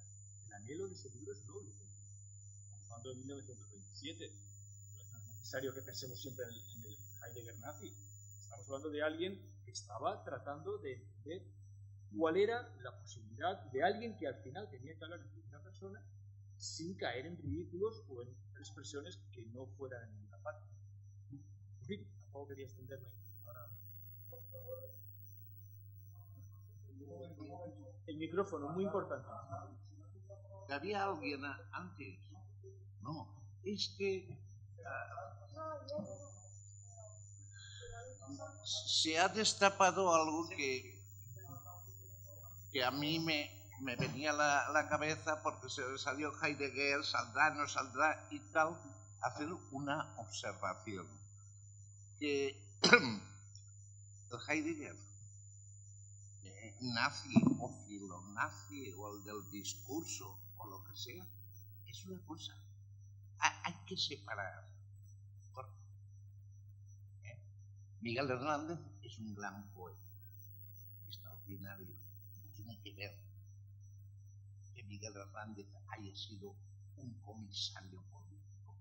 El anhelo de ese libro es noble. Estamos hablando de 1927. No es necesario que pensemos siempre en el Heidegger nazi. Estamos hablando de alguien que estaba tratando de entender cuál era la posibilidad de alguien que al final tenía que hablar en primera persona sin caer en ridículos o en expresiones que no fueran en ninguna parte. En fin, tampoco quería extenderme. Ahora, por favor. El micrófono, muy importante. ¿Había alguien antes? No, es que se ha destapado algo que a mí me venía a la cabeza porque se le salió Heidegger, saldrá, no saldrá y tal, hacer una observación. Que el Heidegger nazi o filonazi o el del discurso o lo que sea, es una cosa. Hay que separar. Miguel Hernández es un gran poeta, extraordinario. Tiene que ver que Miguel Hernández haya sido un comisario político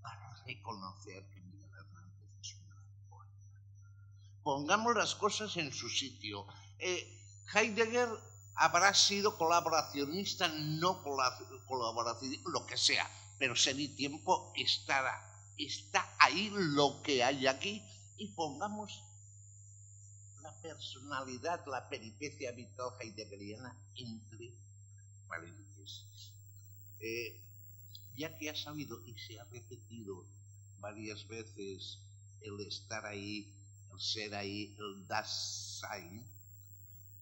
para reconocer que Miguel Hernández es un gran poeta. Pongamos las cosas en su sitio. Heidegger habrá sido colaboracionista, no colaboracionista, lo que sea, pero Ser y Tiempo está ahí lo que hay aquí, y pongamos la personalidad, la peripecia vital heideggeriana entre paréntesis. Ya que ha salido y se ha repetido varias veces el estar ahí, el ser ahí, el Dasein,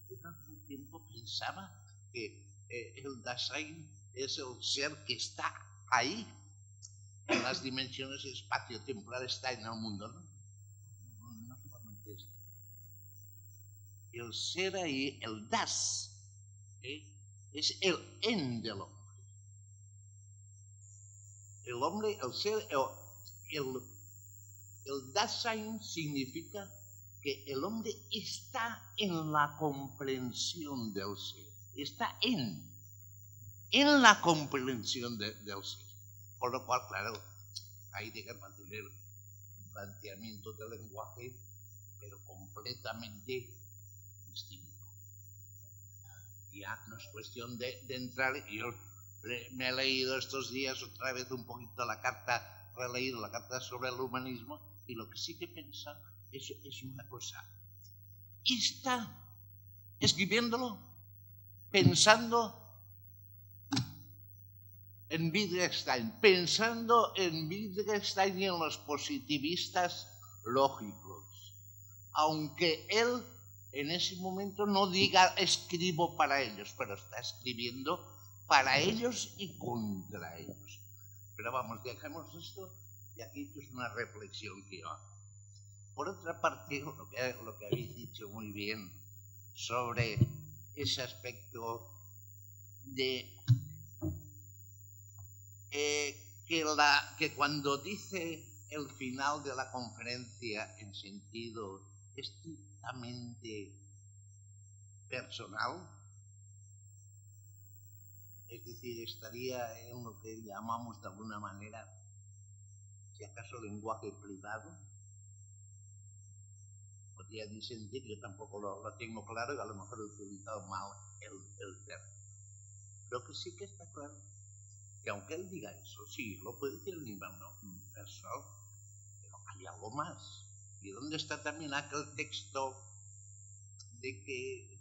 durante un tiempo pensaba que el Dasein es el ser que está ahí, en las dimensiones espacio-temporal, está en el mundo, ¿no? No solamente esto. El ser ahí, el Das, es el en del hombre. El hombre, el ser, el Dasein significa que el hombre está en la comprensión del ser, está en la comprensión del ser. Por lo cual, claro, hay que mantener un planteamiento del lenguaje, pero completamente distinto. Ya no es cuestión de entrar. Yo me he leído estos días otra vez un poquito la carta, releído la carta sobre el humanismo, y lo que sí que piensa es una cosa. Está escribiéndolo pensando en Wittgenstein, pensando en Wittgenstein y en los positivistas lógicos, aunque él en ese momento no diga escribo para ellos, pero está escribiendo para ellos y contra ellos. Pero vamos, dejemos esto y aquí es una reflexión que yo hago. Por otra parte, lo que habéis dicho muy bien sobre ese aspecto de que cuando dice el final de la conferencia en sentido estrictamente personal, es decir, estaría en lo que llamamos de alguna manera, si acaso, lenguaje privado. Podría disentir, yo tampoco lo tengo claro y a lo mejor he utilizado mal el término. Lo que sí que está claro, que aunque él diga eso, sí, lo puede decir el nivel personal, pero hay algo más. ¿Y dónde está también aquel texto de que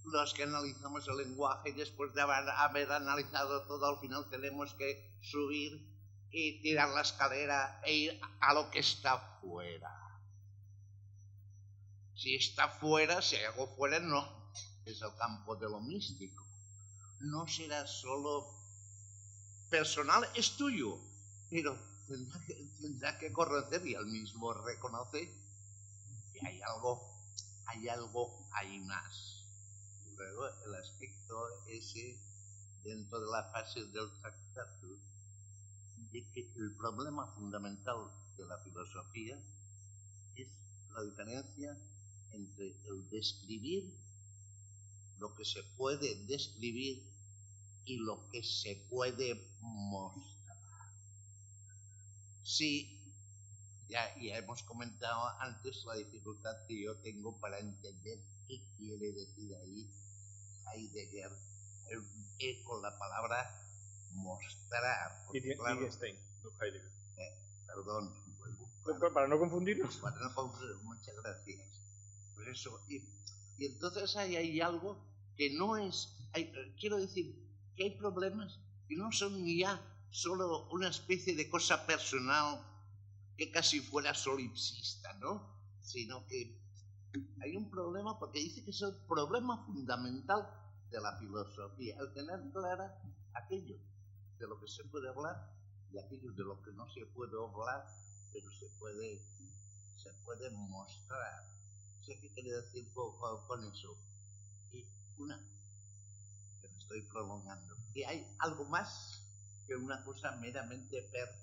los que analizamos el lenguaje, después de haber analizado todo, al final tenemos que subir y tirar la escalera e ir a lo que está fuera? Si está fuera, si hay algo fuera, no es el campo de lo místico. No será solo personal, es tuyo, pero tendrá que conocer, y él mismo reconoce que hay algo ahí más. Y luego el aspecto ese, dentro de la fase del tractatus, de que el problema fundamental de la filosofía es la diferencia entre el describir, lo que se puede describir, y lo que se puede mostrar. Sí, ya hemos comentado antes la dificultad que yo tengo para entender qué quiere decir ahí Heidegger con la palabra mostrar. Wittgenstein, no Heidegger. Perdón. Para no confundirnos. Para no confundirnos, muchas gracias. Por eso, y entonces hay algo que no es, quiero decir, que hay problemas que no son ya solo una especie de cosa personal que casi fuera solipsista, ¿no? Sino que hay un problema, porque dice que es el problema fundamental de la filosofía, el tener clara aquello de lo que se puede hablar y aquello de lo que no se puede hablar, pero se puede mostrar. sé qué quiere decir con eso. Y una, que me estoy prolongando, que hay algo más que una cosa meramente personal.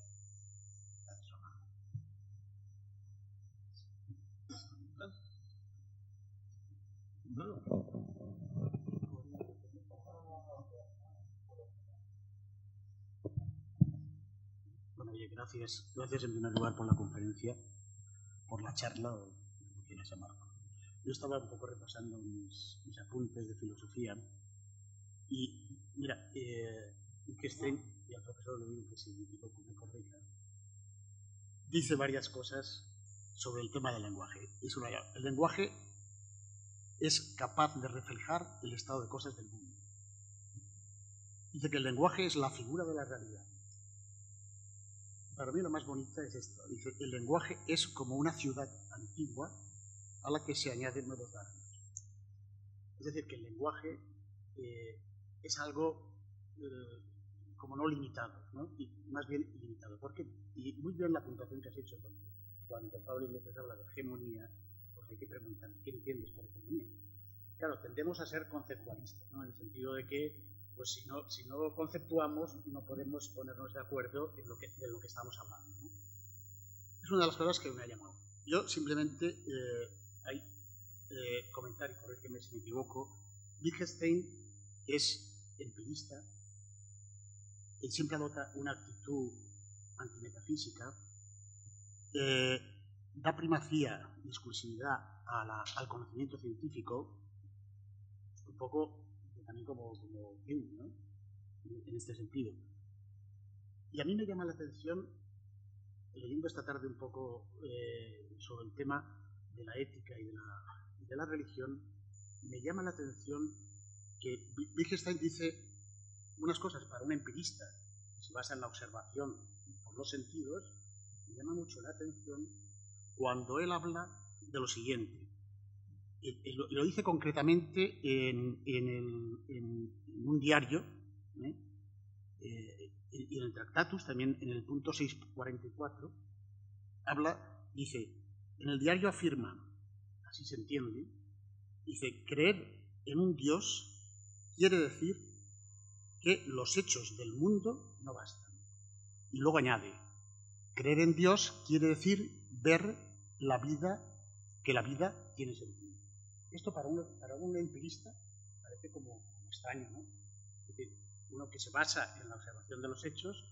Bueno, oye, gracias en primer lugar por la conferencia, por la charla, o como quieras llamarlo. Yo estaba un poco repasando mis apuntes de filosofía y, mira, Wittgenstein, y al profesor le digo que si me equivoco me corrija, dice varias cosas sobre el tema del lenguaje. Y el lenguaje es capaz de reflejar el estado de cosas del mundo. Dice que el lenguaje es la figura de la realidad. Para mí lo más bonita es esto. Dice, el lenguaje es como una ciudad antigua a la que se añaden nuevos barrios. Es decir, que el lenguaje es algo como no limitado, ¿no? Y más bien ilimitado. ¿Por qué? Y muy bien la puntuación que has hecho, porque cuando Pablo Iglesias habla de hegemonía, pues hay que preguntar, ¿qué entiendes por hegemonía? Claro, tendemos a ser conceptualistas, ¿no? En el sentido de que, pues si no conceptuamos, no podemos ponernos de acuerdo en de lo que estamos hablando, ¿no? Es una de las cosas que me ha llamado. Yo simplemente, hay comentar, y corrígeme si me equivoco, Wittgenstein es empirista, él siempre adopta una actitud antimetafísica, da primacía y exclusividad al conocimiento científico, un poco también como Hume, ¿no? En este sentido. Y a mí me llama la atención, leyendo esta tarde un poco sobre el tema de la ética y de la religión, me llama la atención que Wittgenstein dice unas cosas para un empirista que se basa en la observación por los sentidos. Me llama mucho la atención cuando él habla de lo siguiente. Lo dice concretamente en un diario, y en el Tractatus, también en el punto 644, dice, en el diario afirma, así se entiende, dice, creer en un Dios quiere decir que los hechos del mundo no bastan. Y luego añade, creer en Dios quiere decir ver que la vida tiene sentido. Esto para un empirista parece como extraño, ¿no? Es decir, uno que se basa en la observación de los hechos,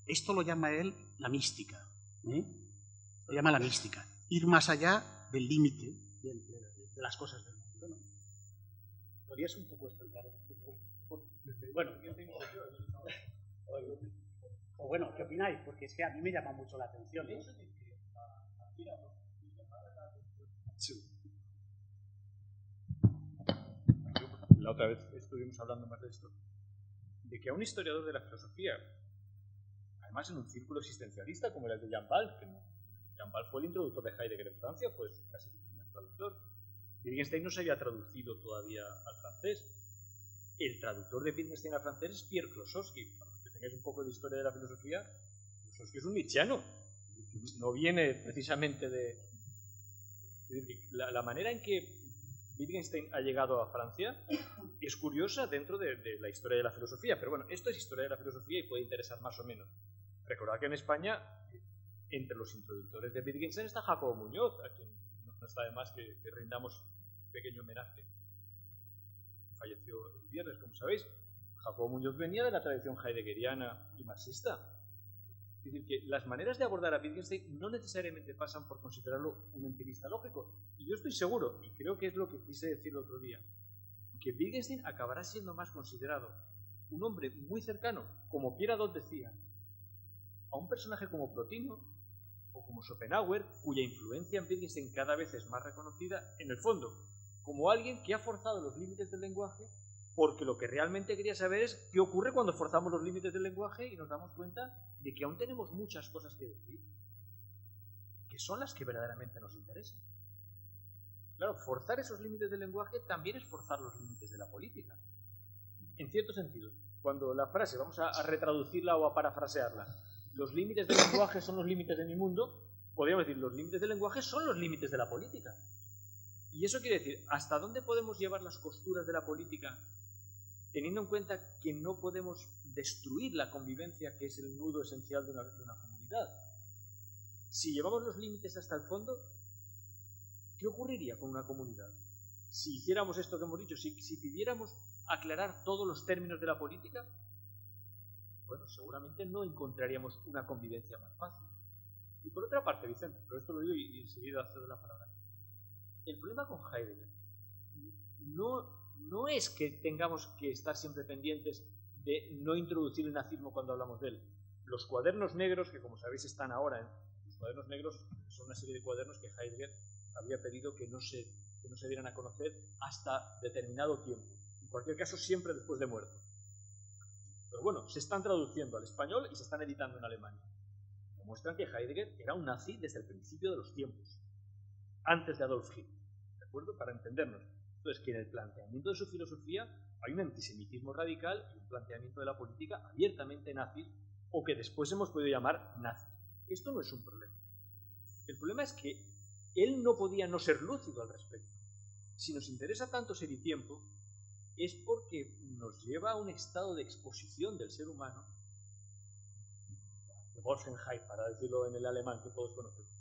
esto lo llama él la mística, lo llama la mística, ir más allá del límite de las cosas del mundo, ¿no? ¿Podrías un poco explicar? Bueno, o bueno, ¿qué opináis? Porque es que a mí me llama mucho la atención, ¿no? Sí. La otra vez estuvimos hablando más de esto, de que a un historiador de la filosofía, además en un círculo existencialista como el de Jean Ball, que Jean Ball fue el introductor de Heidegger en Francia, pues casi el primer traductor. Wittgenstein no se había traducido todavía al francés. El traductor de Wittgenstein al francés es Pierre Klossowski. Para que tengáis un poco de historia de la filosofía, Klossowski es un nietzscheano. No viene precisamente de... La manera en que Wittgenstein ha llegado a Francia es curiosa dentro de la historia de la filosofía, pero bueno, esto es historia de la filosofía y puede interesar más o menos. Recordad que en España, entre los introductores de Wittgenstein está Jacobo Muñoz, a quien no está de más que rindamos un pequeño homenaje. Falleció el viernes, como sabéis. Jacobo Muñoz venía de la tradición heideggeriana y marxista. Es decir, que las maneras de abordar a Wittgenstein no necesariamente pasan por considerarlo un empirista lógico. Y yo estoy seguro, y creo que es lo que quise decir el otro día, que Wittgenstein acabará siendo más considerado un hombre muy cercano, como Pierre Hadot decía, a un personaje como Plotino o como Schopenhauer, cuya influencia en Wittgenstein cada vez es más reconocida, en el fondo, como alguien que ha forzado los límites del lenguaje, porque lo que realmente quería saber es qué ocurre cuando forzamos los límites del lenguaje y nos damos cuenta de que aún tenemos muchas cosas que decir, que son las que verdaderamente nos interesan. Claro, forzar esos límites del lenguaje también es forzar los límites de la política. En cierto sentido, cuando la frase, vamos a retraducirla o a parafrasearla, los límites del lenguaje son los límites de mi mundo, podríamos decir, los límites del lenguaje son los límites de la política. Y eso quiere decir, ¿hasta dónde podemos llevar las costuras de la política teniendo en cuenta que no podemos destruir la convivencia, que es el nudo esencial de una comunidad? Si llevamos los límites hasta el fondo, ¿qué ocurriría con una comunidad? Si hiciéramos esto que hemos dicho, si pidiéramos aclarar todos los términos de la política, bueno, seguramente no encontraríamos una convivencia más fácil. Y por otra parte, Vicente, pero esto lo digo y enseguida cedo la palabra. El problema con Heidegger no es que tengamos que estar siempre pendientes de no introducir el nazismo cuando hablamos de él. Los cuadernos negros, que como sabéis están ahora, los cuadernos negros son una serie de cuadernos que Heidegger había pedido que no se dieran a conocer hasta determinado tiempo. En cualquier caso, siempre después de muerto. Pero bueno, se están traduciendo al español y se están editando en Alemania. Demuestran que Heidegger era un nazi desde el principio de los tiempos, antes de Adolf Hitler, ¿de acuerdo? Para entendernos. Entonces, que en el planteamiento de su filosofía hay un antisemitismo radical y un planteamiento de la política abiertamente nazi, o que después hemos podido llamar nazi. Esto no es un problema. El problema es que él no podía no ser lúcido al respecto. Si nos interesa tanto ser y tiempo, es porque nos lleva a un estado de exposición del ser humano, de Wolfenheit, para decirlo en el alemán que todos conocemos,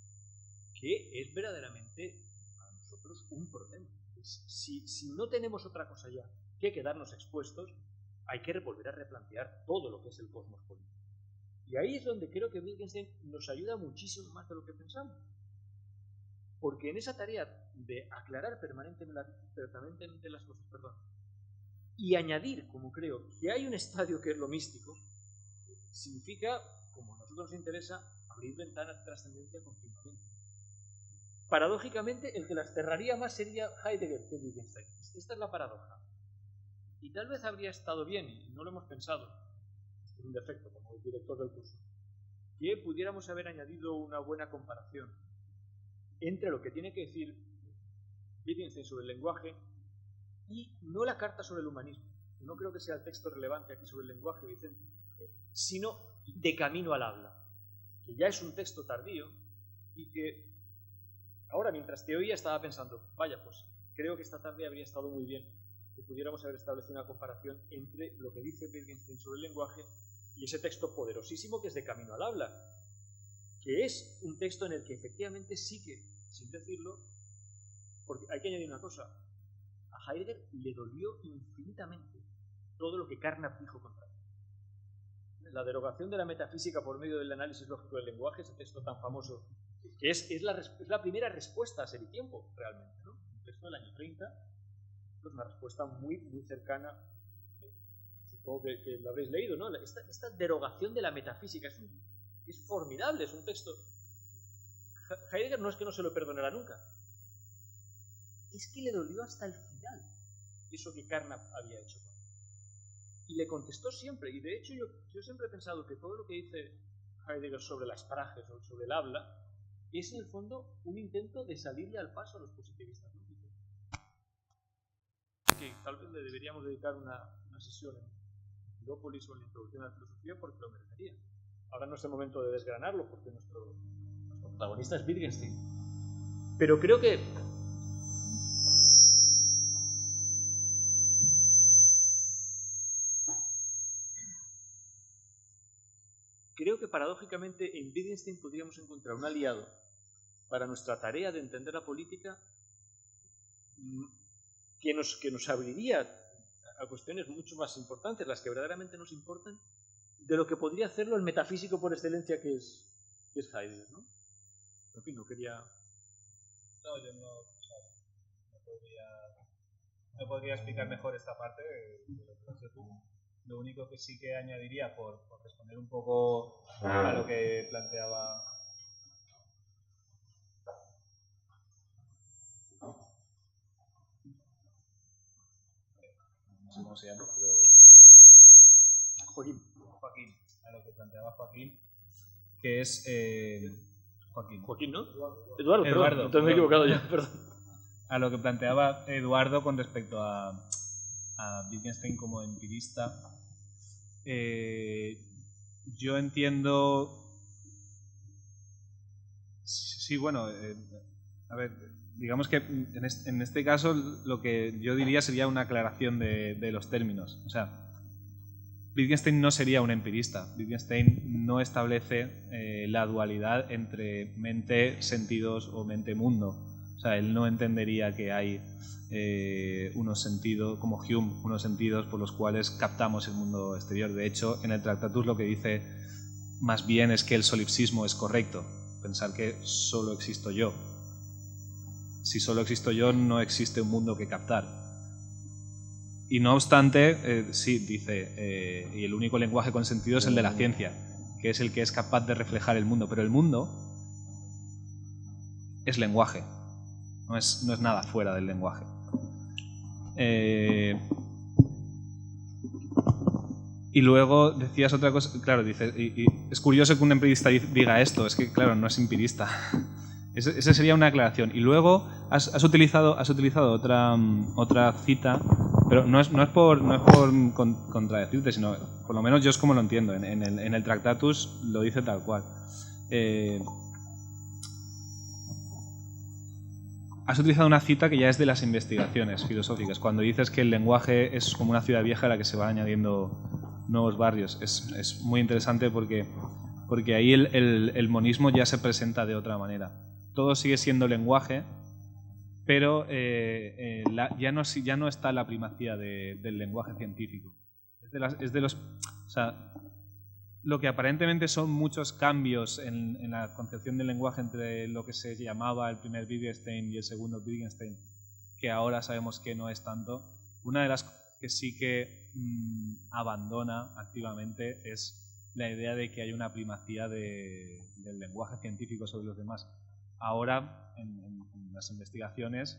que es verdaderamente para nosotros un problema. Si no tenemos otra cosa ya que quedarnos expuestos, hay que volver a replantear todo lo que es el cosmos político. Y ahí es donde creo que Wittgenstein nos ayuda muchísimo más de lo que pensamos. Porque en esa tarea de aclarar permanentemente las cosas, y añadir, como creo, que hay un estadio que es lo místico, significa, como a nosotros nos interesa, abrir ventanas de trascendencia continuamente. Paradójicamente, el que las cerraría más sería Heidegger que Wittgenstein. Esta es la paradoja. Y tal vez habría estado bien, y no lo hemos pensado, es un defecto como el director del curso, que pudiéramos haber añadido una buena comparación entre lo que tiene que decir Wittgenstein sobre el lenguaje y no la carta sobre el humanismo. No creo que sea el texto relevante aquí sobre el lenguaje, Vicente, sino De camino al habla, que ya es un texto tardío y que ahora, mientras te oía, estaba pensando, vaya, pues creo que esta tarde habría estado muy bien que pudiéramos haber establecido una comparación entre lo que dice Wittgenstein sobre el lenguaje y ese texto poderosísimo que es De camino al habla, que es un texto en el que efectivamente sí que, sin decirlo, porque hay que añadir una cosa, a Heidegger le dolió infinitamente todo lo que Carnap dijo contra él. La derogación de la metafísica por medio del análisis lógico del lenguaje, ese texto tan famoso, que es la primera respuesta a Ser y Tiempo, realmente, ¿no? Un texto del año 30, es una respuesta muy, muy cercana, supongo que lo habréis leído, ¿no? Esta derogación de la metafísica es formidable, es un texto. Heidegger no es que no se lo perdonará nunca, es que le dolió hasta el final eso que Carnap había hecho. Y le contestó siempre, y de hecho yo siempre he pensado que todo lo que dice Heidegger sobre las parajes o sobre el habla es en el fondo un intento de salirle al paso a los positivistas lógicos. Que tal vez le deberíamos dedicar una sesión en Filópolis o en la introducción a la filosofía porque lo merecería. Ahora no es el momento de desgranarlo porque nuestro protagonista es Wittgenstein. Pero creo que paradójicamente en Wittgenstein podríamos encontrar un aliado para nuestra tarea de entender la política que nos abriría a cuestiones mucho más importantes, las que verdaderamente nos importan, de lo que podría hacerlo el metafísico por excelencia que es Heidegger, ¿no? En fin, no quería... No, yo no podría explicar mejor esta parte de lo que haces tú. Lo único que sí que añadiría, por responder un poco a lo que planteaba... No sé cómo se llama, pero... Joaquín, a lo que planteaba Joaquín, que es... Joaquín, ¿no? Eduardo, perdón, entonces me he equivocado ya, perdón. A lo que planteaba Eduardo con respecto a Wittgenstein como empirista, yo entiendo... Sí, bueno, a ver, digamos que en este caso lo que yo diría sería una aclaración de los términos. O sea, Wittgenstein no sería un empirista. Wittgenstein no establece la dualidad entre mente, sentidos o mente-mundo. O sea, él no entendería que hay unos sentidos, como Hume, unos sentidos por los cuales captamos el mundo exterior. De hecho, en el Tractatus lo que dice más bien es que el solipsismo es correcto, pensar que solo existo yo. Si solo existo yo, no existe un mundo que captar. Y no obstante, sí, dice, y el único lenguaje con sentido es el de la ciencia, que es el que es capaz de reflejar el mundo, pero el mundo es lenguaje. No es nada fuera del lenguaje. Y Y luego decías otra cosa, claro, dices, y es curioso que un empirista diga esto, es que claro, no es empirista. Esa sería una aclaración. Y luego has utilizado otra cita, pero no es por contradecirte, sino por lo menos yo es como lo entiendo. En el Tractatus lo dice tal cual. Has utilizado una cita que ya es de las investigaciones filosóficas, cuando dices que el lenguaje es como una ciudad vieja a la que se van añadiendo nuevos barrios. Es muy interesante porque ahí el monismo ya se presenta de otra manera. Todo sigue siendo lenguaje, pero ya no está la primacía del lenguaje científico. O sea, lo que aparentemente son muchos cambios en la concepción del lenguaje entre lo que se llamaba el primer Wittgenstein y el segundo Wittgenstein, que ahora sabemos que no es tanto. Una de las que sí que abandona activamente es la idea de que hay una primacía del lenguaje científico sobre los demás. Ahora, en las investigaciones,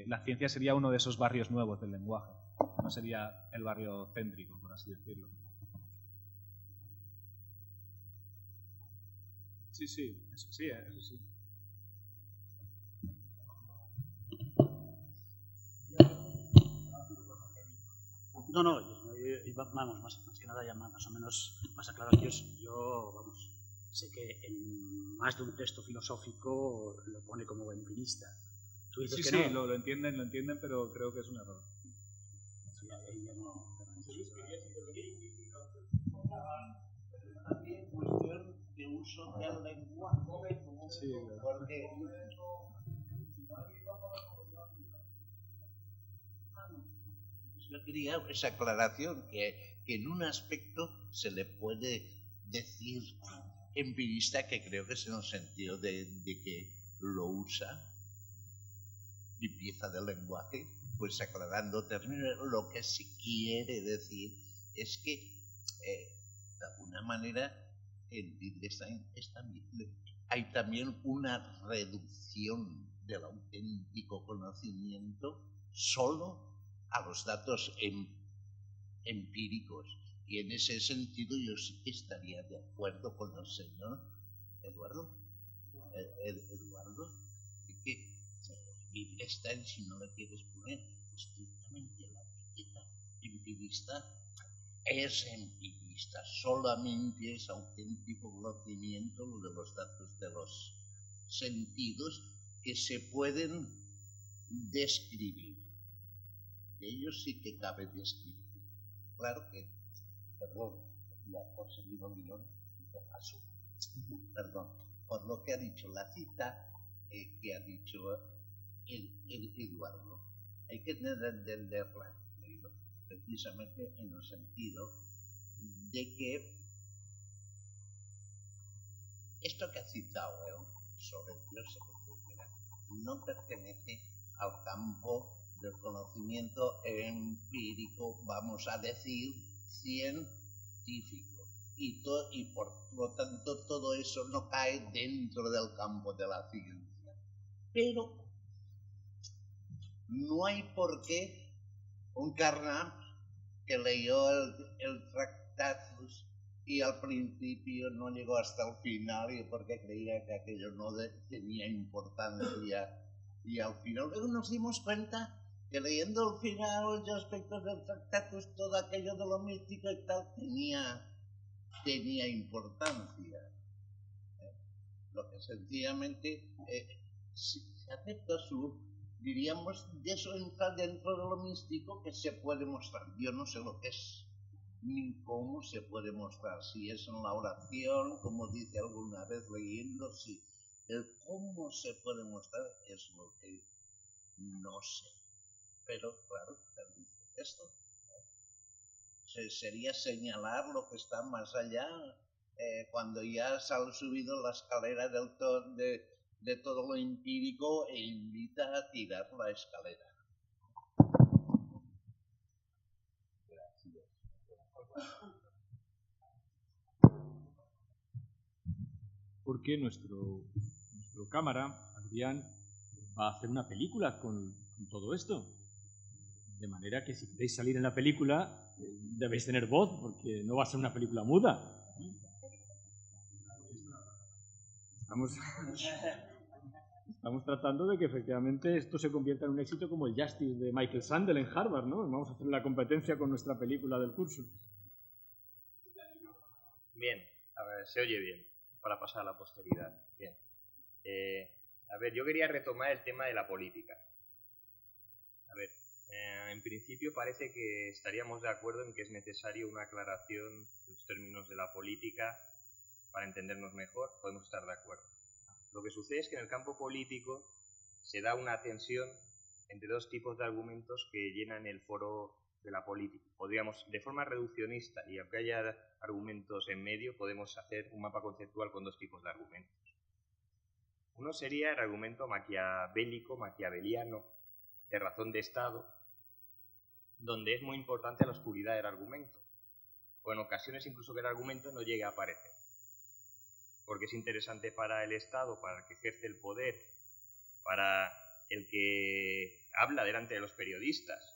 la ciencia sería uno de esos barrios nuevos del lenguaje, no sería el barrio céntrico, por así decirlo. Sí, eso sí. No, vamos, más que nada ya más o menos más aclarado que yo, vamos, sé que en más de un texto filosófico lo pone como empirista. Tú dices que sí, no. lo entienden, pero creo que es un error. Sí, ahí ya no. También cuestión de uso del lenguaje, Sí, porque yo quería esa aclaración que en un aspecto se le puede decir empirista, que creo que es en el sentido de que lo usa, limpieza del lenguaje, pues aclarando términos, lo que se quiere decir es que de alguna manera en Wittgenstein hay también una reducción del auténtico conocimiento solo a los datos empíricos. Y en ese sentido yo sí que estaría de acuerdo con el señor Eduardo, que Wittgenstein, si no le quieres poner estrictamente la etiqueta empirista, es empirista, solamente es auténtico conocimiento de los datos de los sentidos que se pueden describir. De ellos sí que cabe describir. Claro que, perdón, ya por seguir el guión, paso. Perdón, por lo que ha dicho la cita que ha dicho el Eduardo. Hay que entenderla precisamente en el sentido de que esto que ha citado él sobre Dios, etc., no pertenece al campo del conocimiento empírico, vamos a decir, científico. Y por lo tanto todo eso no cae dentro del campo de la ciencia. Pero no hay por qué un Carnap que leyó el Tractatus y al principio no llegó hasta el final y porque creía que aquello no tenía importancia, y al final luego nos dimos cuenta que leyendo el final los aspectos del Tractatus, todo aquello de lo místico y tal tenía importancia. Lo que sencillamente si se acepta diríamos, de eso entra dentro de lo místico que se puede mostrar. Yo no sé lo que es, ni cómo se puede mostrar. Si es en la oración, como dice alguna vez leyendo, sí. El cómo se puede mostrar es lo que no sé. Pero, claro, esto sería señalar lo que está más allá, cuando ya se ha subido la escalera de todo lo empírico e invita a tirar la escalera. Gracias. Porque nuestro cámara, Adrián, va a hacer una película con todo esto. De manera que si queréis salir en la película, debéis tener voz, porque no va a ser una película muda. Estamos tratando de que efectivamente esto se convierta en un éxito como el Justice de Michael Sandel en Harvard, ¿no? Vamos a hacer la competencia con nuestra película del curso. Bien, a ver, se oye bien, para pasar a la posteridad. Bien. A ver, yo quería retomar el tema de la política. A ver, en principio parece que estaríamos de acuerdo en que es necesario una aclaración de los términos de la política para entendernos mejor, podemos estar de acuerdo. Lo que sucede es que en el campo político se da una tensión entre dos tipos de argumentos que llenan el foro de la política. Podríamos, de forma reduccionista, y aunque haya argumentos en medio, podemos hacer un mapa conceptual con dos tipos de argumentos. Uno sería el argumento maquiavélico, maquiaveliano, de razón de Estado, donde es muy importante la oscuridad del argumento, o en ocasiones incluso que el argumento no llegue a aparecer, porque es interesante para el Estado, para el que ejerce el poder, para el que habla delante de los periodistas,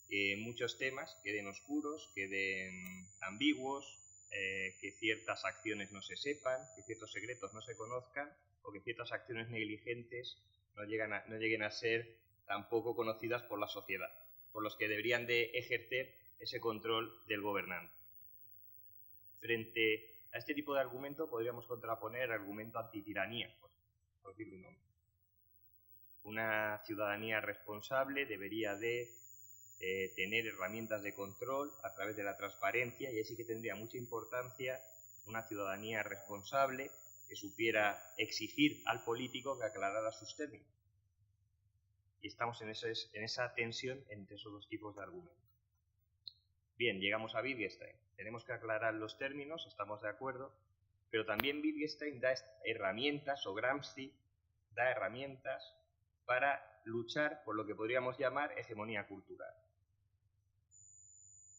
que muchos temas queden oscuros, queden ambiguos, que ciertas acciones no se sepan, que ciertos secretos no se conozcan, o que ciertas acciones negligentes no lleguen a ser tampoco conocidas por la sociedad, por los que deberían de ejercer ese control del gobernante. Frente a este tipo de argumento podríamos contraponer el argumento antitiranía, por decirlo un nombre. Una ciudadanía responsable debería de tener herramientas de control a través de la transparencia, y así que tendría mucha importancia una ciudadanía responsable que supiera exigir al político que aclarara sus términos. Y estamos en esa tensión entre esos dos tipos de argumentos. Bien, llegamos a Wittgenstein. Tenemos que aclarar los términos, estamos de acuerdo, pero también Wittgenstein da herramientas, o Gramsci da herramientas para luchar por lo que podríamos llamar hegemonía cultural.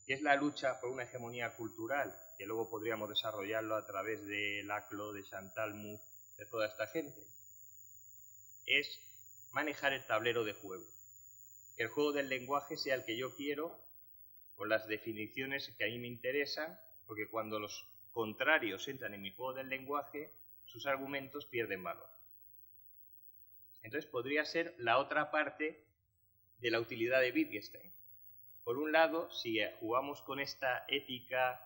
¿Qué es la lucha por una hegemonía cultural? Que luego podríamos desarrollarlo a través de Laclos, de Chantal Mouffe, de toda esta gente. Es manejar el tablero de juego. Que el juego del lenguaje sea el que yo quiero, con las definiciones que a mí me interesan, porque cuando los contrarios entran en mi juego del lenguaje, sus argumentos pierden valor. Entonces podría ser la otra parte de la utilidad de Wittgenstein. Por un lado, si jugamos con esta ética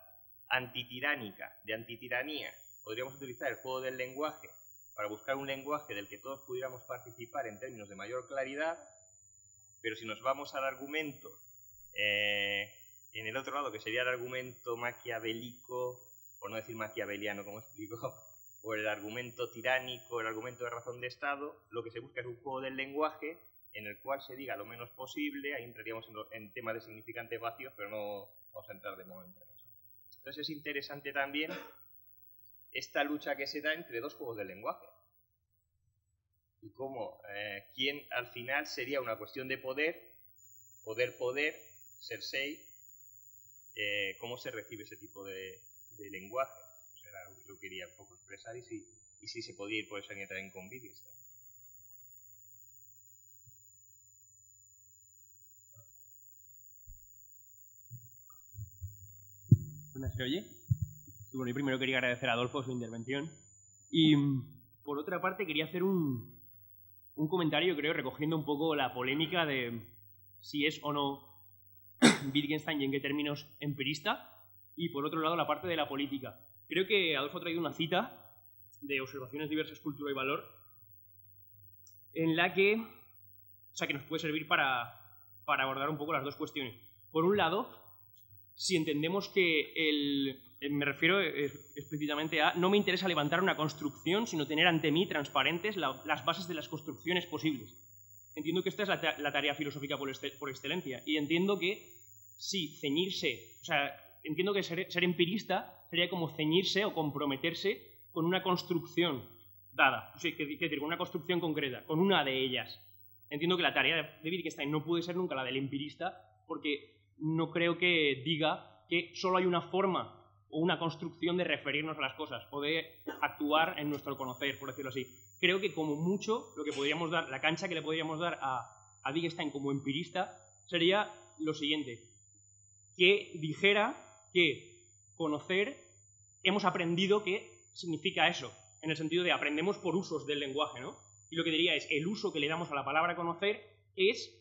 antitiránica, de antitiranía, podríamos utilizar el juego del lenguaje para buscar un lenguaje del que todos pudiéramos participar en términos de mayor claridad, pero si nos vamos al argumento, en el otro lado, que sería el argumento maquiavélico, por no decir maquiaveliano, como explico, o el argumento tiránico, el argumento de razón de Estado, lo que se busca es un juego del lenguaje en el cual se diga lo menos posible. Ahí entraríamos en temas de significantes vacíos, pero no vamos a entrar de momento en eso. Entonces es interesante también esta lucha que se da entre dos juegos del lenguaje. Y cómo, quién al final sería una cuestión de poder, ser sei, cómo se recibe ese tipo de lenguaje. Era lo que quería un poco expresar, y si se podía ir por esa línea también con Wittgenstein. ¿Se oye? Y bueno, yo primero quería agradecer a Adolfo su intervención. Y por otra parte quería hacer un comentario, creo, recogiendo un poco la polémica de si es o no Wittgenstein y en qué términos empirista. Y por otro lado la parte de la política. Creo que Adolfo ha traído una cita de Observaciones diversas, cultura y valor, en la que nos puede servir para abordar un poco las dos cuestiones. Por un lado, si entendemos que me refiero explícitamente a no me interesa levantar una construcción, sino tener ante mí transparentes las bases de las construcciones posibles. Entiendo que esta es la tarea filosófica por excelencia, y entiendo que sí, ceñirse, entiendo que ser empirista sería como ceñirse o comprometerse con una construcción dada, con una construcción concreta, con una de ellas. Entiendo que la tarea de Wittgenstein no puede ser nunca la del empirista, porque no creo que diga que solo hay una forma o una construcción de referirnos a las cosas o de actuar en nuestro conocer, por decirlo así. Creo que como mucho lo que podríamos dar, la cancha que le podríamos dar a Wittgenstein como empirista sería lo siguiente. que dijera que conocer, hemos aprendido qué significa eso, en el sentido de aprendemos por usos del lenguaje, ¿no? Y lo que diría es, el uso que le damos a la palabra conocer es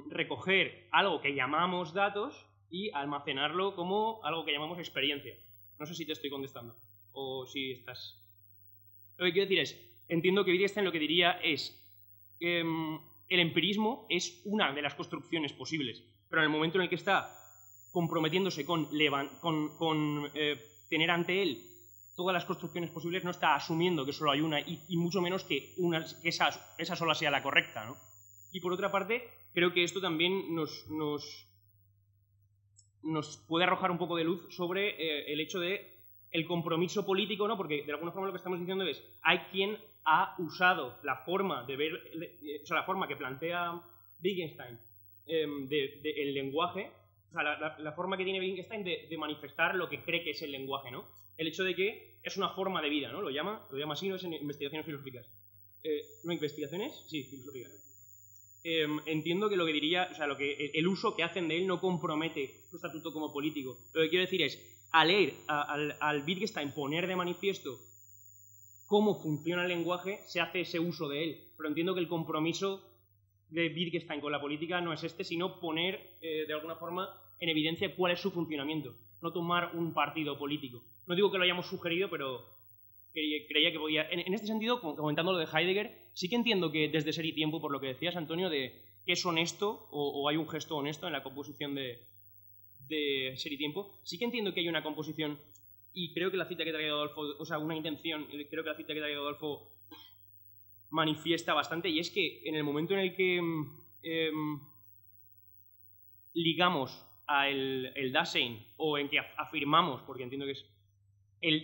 recoger algo que llamamos datos y almacenarlo como algo que llamamos experiencia. No sé si te estoy contestando o si estás... Lo que quiero decir es, entiendo que Wittgenstein lo que diría es el empirismo es una de las construcciones posibles, pero en el momento en el que está comprometiéndose con tener ante él todas las construcciones posibles, no está asumiendo que solo hay una y mucho menos que esa sola sea la correcta, ¿no? Y por otra parte, creo que esto también nos puede arrojar un poco de luz sobre el hecho de el compromiso político, ¿no? Porque de alguna forma lo que estamos diciendo es, hay quien ha usado la forma de ver, o sea, la forma que plantea Wittgenstein el lenguaje, o sea, la forma que tiene Wittgenstein de manifestar lo que cree que es el lenguaje, ¿no? El hecho de que es una forma de vida, ¿no? Lo llama así, no es en investigaciones filosóficas. ¿No investigaciones? Sí, filosóficas. Entiendo que lo que diría, o sea, el uso que hacen de él no compromete su estatuto como político. Lo que quiero decir es, al leer, al Wittgenstein poner de manifiesto cómo funciona el lenguaje, se hace ese uso de él. Pero entiendo que el compromiso de Wittgenstein con la política no es este, sino poner de alguna forma en evidencia cuál es su funcionamiento, no tomar un partido político. No digo que lo hayamos sugerido, pero creía que podía... En este sentido, comentando lo de Heidegger, sí que entiendo que desde Ser y Tiempo, por lo que decías, Antonio, de que es honesto o hay un gesto honesto en la composición de Ser y Tiempo, sí que entiendo que hay una composición, y creo que la cita que ha traído Adolfo, o sea, una intención, creo que la cita que ha traído Adolfo manifiesta bastante, y es que en el momento en el que ligamos el Dasein, o en que afirmamos, porque entiendo que es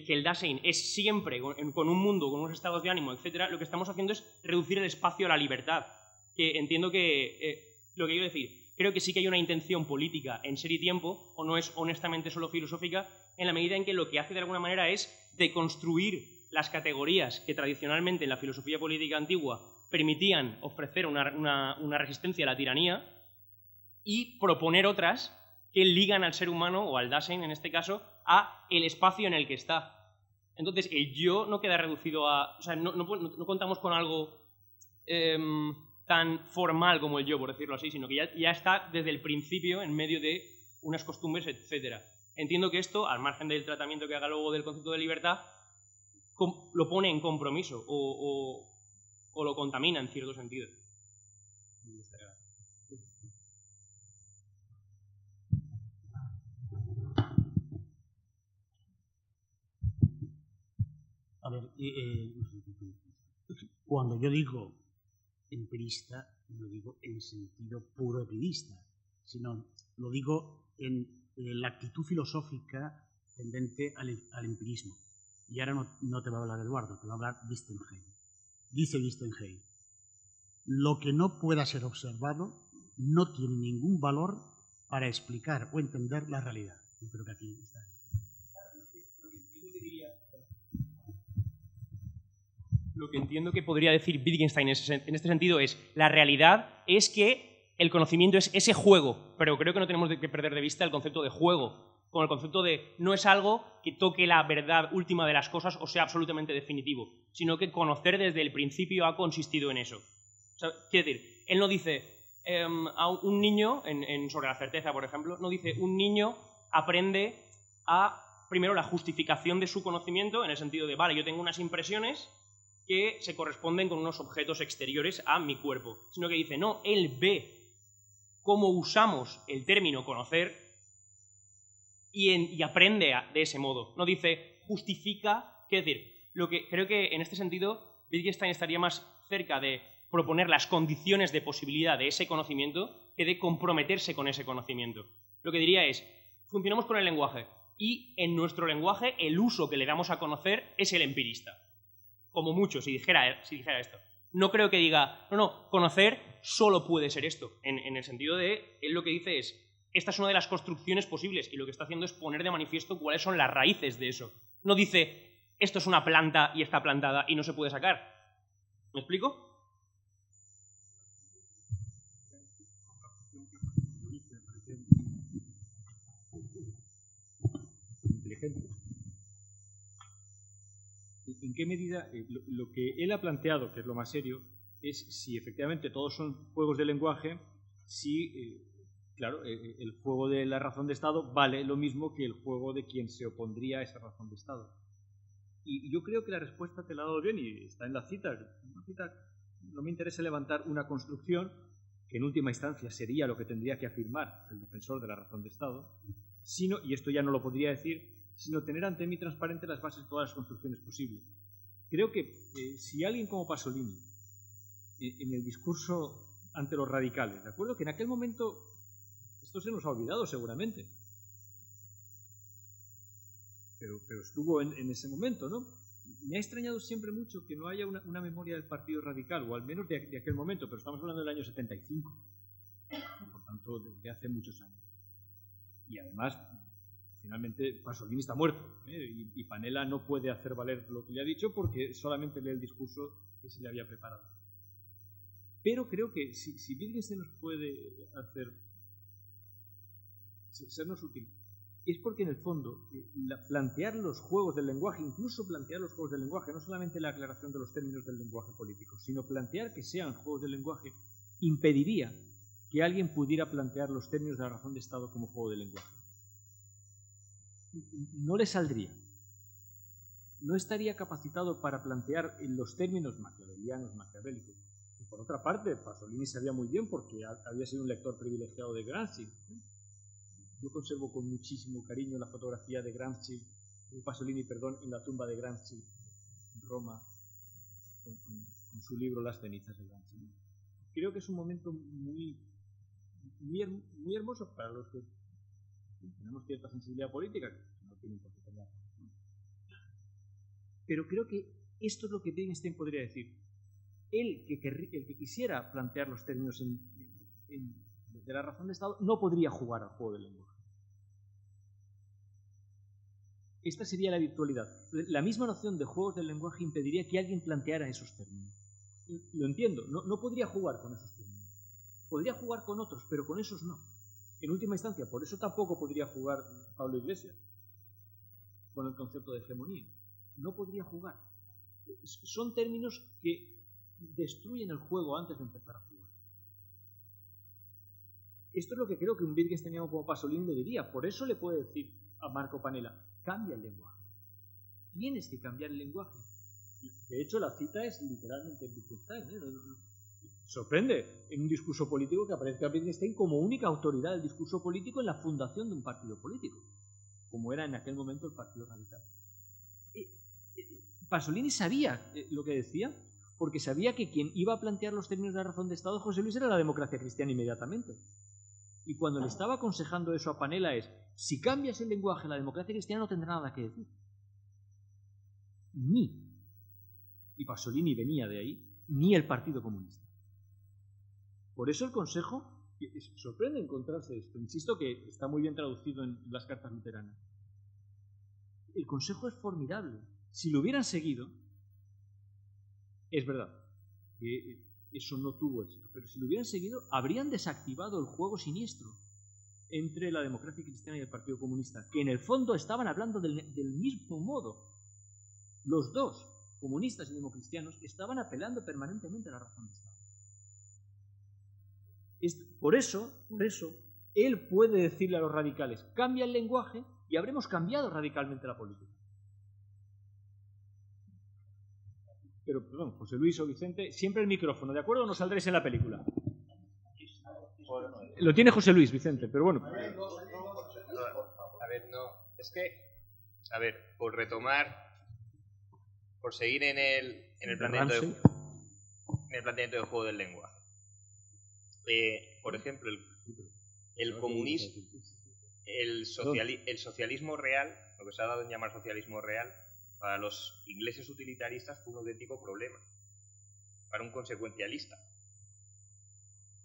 que el Dasein es siempre con un mundo, con unos estados de ánimo, etcétera, lo que estamos haciendo es reducir el espacio a la libertad. Que entiendo que lo que quiero decir, creo que sí que hay una intención política en Ser y Tiempo, o no es honestamente solo filosófica, en la medida en que lo que hace de alguna manera es deconstruir las categorías que tradicionalmente en la filosofía política antigua permitían ofrecer una resistencia a la tiranía y proponer otras que ligan al ser humano, o al Dasein en este caso, a el espacio en el que está. Entonces, el yo no queda reducido a... O sea, no contamos con algo tan formal como el yo, por decirlo así, sino que ya está desde el principio en medio de unas costumbres, etc. Entiendo que esto, al margen del tratamiento que haga luego del concepto de libertad, lo pone en compromiso o lo contamina en cierto sentido. A ver, cuando yo digo empirista, no digo en sentido puro empirista, sino lo digo en la actitud filosófica tendente al empirismo. Y ahora no te va a hablar Eduardo, te va a hablar Wittgenstein. Dice Wittgenstein, lo que no pueda ser observado no tiene ningún valor para explicar o entender la realidad. Yo creo que aquí está. Lo que entiendo que podría decir Wittgenstein en este sentido es, la realidad es que el conocimiento es ese juego, pero creo que no tenemos que perder de vista el concepto de juego, con el concepto de no es algo que toque la verdad última de las cosas o sea absolutamente definitivo, sino que conocer desde el principio ha consistido en eso. O sea, quiero decir, él no dice a un niño, sobre la certeza, por ejemplo, no dice un niño aprende primero la justificación de su conocimiento en el sentido de, vale, yo tengo unas impresiones que se corresponden con unos objetos exteriores a mi cuerpo, sino que dice, no, él ve cómo usamos el término conocer y aprende de ese modo. No dice, justifica, quiero decir, creo que en este sentido Wittgenstein estaría más cerca de proponer las condiciones de posibilidad de ese conocimiento que de comprometerse con ese conocimiento. Lo que diría es, funcionamos con el lenguaje y en nuestro lenguaje el uso que le damos a conocer es el empirista. Como mucho, si dijera esto. No creo que diga, no, conocer solo puede ser esto. En el sentido de, él lo que dice es, esta es una de las construcciones posibles y lo que está haciendo es poner de manifiesto cuáles son las raíces de eso. No dice, esto es una planta y está plantada y no se puede sacar. ¿Me explico? vigente. ¿En qué medida lo que él ha planteado, que es lo más serio, es si efectivamente todos son juegos de lenguaje, si, claro, el juego de la razón de Estado vale lo mismo que el juego de quien se opondría a esa razón de Estado? Y yo creo que la respuesta te la ha dado bien y está en la cita. No me interesa levantar una construcción que en última instancia sería lo que tendría que afirmar el defensor de la razón de Estado, sino, y esto ya no lo podría decir, sino tener ante mí transparente las bases de todas las construcciones posibles. Creo que si alguien como Pasolini, en el discurso ante los radicales, ¿de acuerdo? Que en aquel momento, esto se nos ha olvidado seguramente, pero estuvo en ese momento, ¿no? Me ha extrañado siempre mucho que no haya una memoria del Partido Radical, o al menos de aquel momento, pero estamos hablando del año 75, por tanto, de hace muchos años. Y además, finalmente, Pasolini está muerto, y Panella no puede hacer valer lo que le ha dicho porque solamente lee el discurso que se le había preparado. Pero creo que si Wittgenstein nos puede hacer sernos útil, es porque en el fondo plantear los juegos del lenguaje, incluso plantear los juegos del lenguaje, no solamente la aclaración de los términos del lenguaje político, sino plantear que sean juegos del lenguaje, impediría que alguien pudiera plantear los términos de la razón de Estado como juego de lenguaje. No le saldría. No estaría capacitado para plantear en los términos maquiavelianos, maquiavélicos. Y por otra parte, Pasolini sabía muy bien porque había sido un lector privilegiado de Gramsci. Yo conservo con muchísimo cariño la fotografía de Gramsci, de Pasolini, perdón, en la tumba de Gramsci, en Roma, con su libro Las cenizas de Gramsci. Creo que es un momento muy hermoso para los que tenemos cierta sensibilidad política, que no tienen por qué tener. Pero creo que esto es lo que Wittgenstein podría decir. El que quisiera plantear los términos de la razón de Estado no podría jugar al juego del lenguaje. Esta sería la virtualidad. La misma noción de juegos del lenguaje impediría que alguien planteara esos términos. Lo entiendo, no podría jugar con esos términos. Podría jugar con otros, pero con esos no. En última instancia, por eso tampoco podría jugar Pablo Iglesias con el concepto de hegemonía. No podría jugar. Son términos que destruyen el juego antes de empezar a jugar. Esto es lo que creo que un Wittgensteiniano como Pasolini le diría. Por eso le puede decir a Marco Panella, cambia el lenguaje. Tienes que cambiar el lenguaje. De hecho, la cita es literalmente Wittgenstein. Sorprende en un discurso político que aparezca Wittgenstein como única autoridad del discurso político en la fundación de un partido político, como era en aquel momento el Partido Radical. Pasolini sabía lo que decía, porque sabía que quien iba a plantear los términos de la razón de Estado, José Luis, era la democracia cristiana inmediatamente. Y cuando le estaba aconsejando eso a Panella es, si cambias el lenguaje, la democracia cristiana no tendrá nada que decir. Y Pasolini venía de ahí, ni el Partido Comunista. Por eso el consejo, sorprende encontrarse esto, insisto que está muy bien traducido en las cartas luteranas. El consejo es formidable. Si lo hubieran seguido, es verdad que eso no tuvo éxito, pero si lo hubieran seguido, habrían desactivado el juego siniestro entre la democracia cristiana y el Partido Comunista, que en el fondo estaban hablando del mismo modo. Los dos, comunistas y democristianos, estaban apelando permanentemente a la razón de Estado. Por eso, él puede decirle a los radicales, cambia el lenguaje y habremos cambiado radicalmente la política. Pero, perdón, José Luis o Vicente, siempre el micrófono, ¿de acuerdo? No saldréis en la película. Lo tiene José Luis, Vicente, pero bueno. A ver, no, es que, a ver, por retomar, por seguir en el planteamiento del juego del lenguaje. Por ejemplo, el comunismo, el socialismo real, lo que se ha dado en llamar socialismo real, para los ingleses utilitaristas fue un auténtico problema, para un consecuencialista.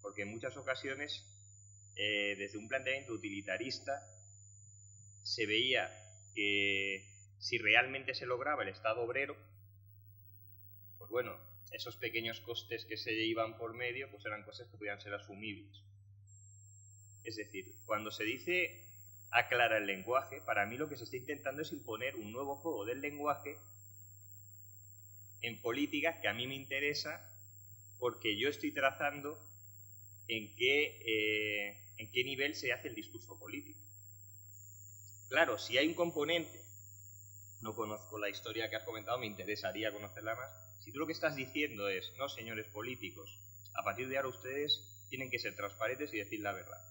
Porque en muchas ocasiones, desde un planteamiento utilitarista, se veía que si realmente se lograba el Estado obrero, pues bueno, esos pequeños costes que se iban por medio, pues eran cosas que podían ser asumibles. Es decir, cuando se dice aclara el lenguaje. Para mí lo que se está intentando es imponer un nuevo juego del lenguaje en política que a mí me interesa, porque yo estoy trazando en qué nivel se hace el discurso político. Claro, si hay un componente, no conozco la historia que has comentado, me interesaría conocerla más. Si tú lo que estás diciendo es, no, señores políticos, a partir de ahora ustedes tienen que ser transparentes y decir la verdad.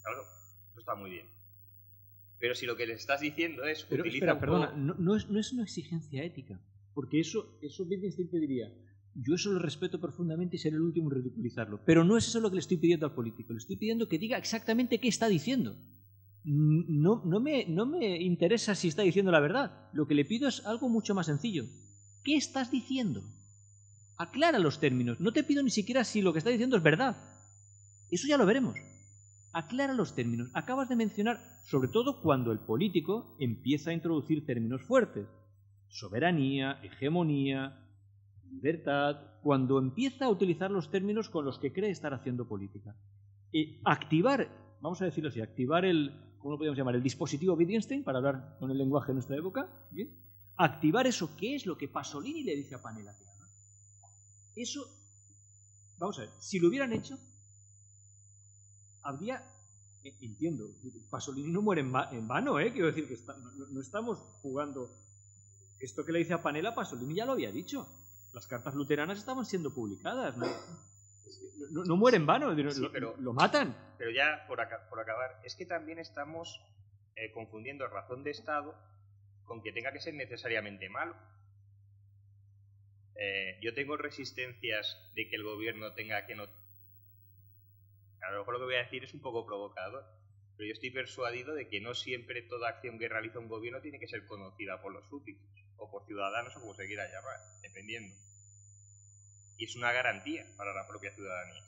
Claro, eso está muy bien. Pero si lo que le estás diciendo es... Pero espera, perdona, no es una exigencia ética, porque eso Wittgenstein te diría, yo eso lo respeto profundamente y seré el último en ridiculizarlo, pero no es eso lo que le estoy pidiendo al político, le estoy pidiendo que diga exactamente qué está diciendo. No me interesa si está diciendo la verdad, lo que le pido es algo mucho más sencillo. ¿Qué estás diciendo? Aclara los términos, no te pido ni siquiera si lo que está diciendo es verdad, eso ya lo veremos. Aclara los términos. Acabas de mencionar, sobre todo cuando el político empieza a introducir términos fuertes. Soberanía, hegemonía, libertad. Cuando empieza a utilizar los términos con los que cree estar haciendo política. Activar, vamos a decirlo así, activar ¿cómo lo podemos llamar? El dispositivo Wittgenstein, para hablar con el lenguaje de nuestra época. ¿Bien? Activar eso, ¿qué es lo que Pasolini le dice a Panela? Eso, vamos a ver, si lo hubieran hecho, habría, entiendo, Pasolini no muere en vano, quiero decir que no estamos jugando. Esto que le dice a Panela, Pasolini ya lo había dicho. Las cartas luteranas estaban siendo publicadas, no muere en vano, sí, lo matan. Pero ya, por acabar, es que también estamos confundiendo razón de Estado con que tenga que ser necesariamente malo. Yo tengo resistencias de que el gobierno tenga que no... A lo mejor lo que voy a decir es un poco provocador, pero yo estoy persuadido de que no siempre toda acción que realiza un gobierno tiene que ser conocida por los súbditos, o por ciudadanos, o como se quiera llamar, dependiendo. Y es una garantía para la propia ciudadanía.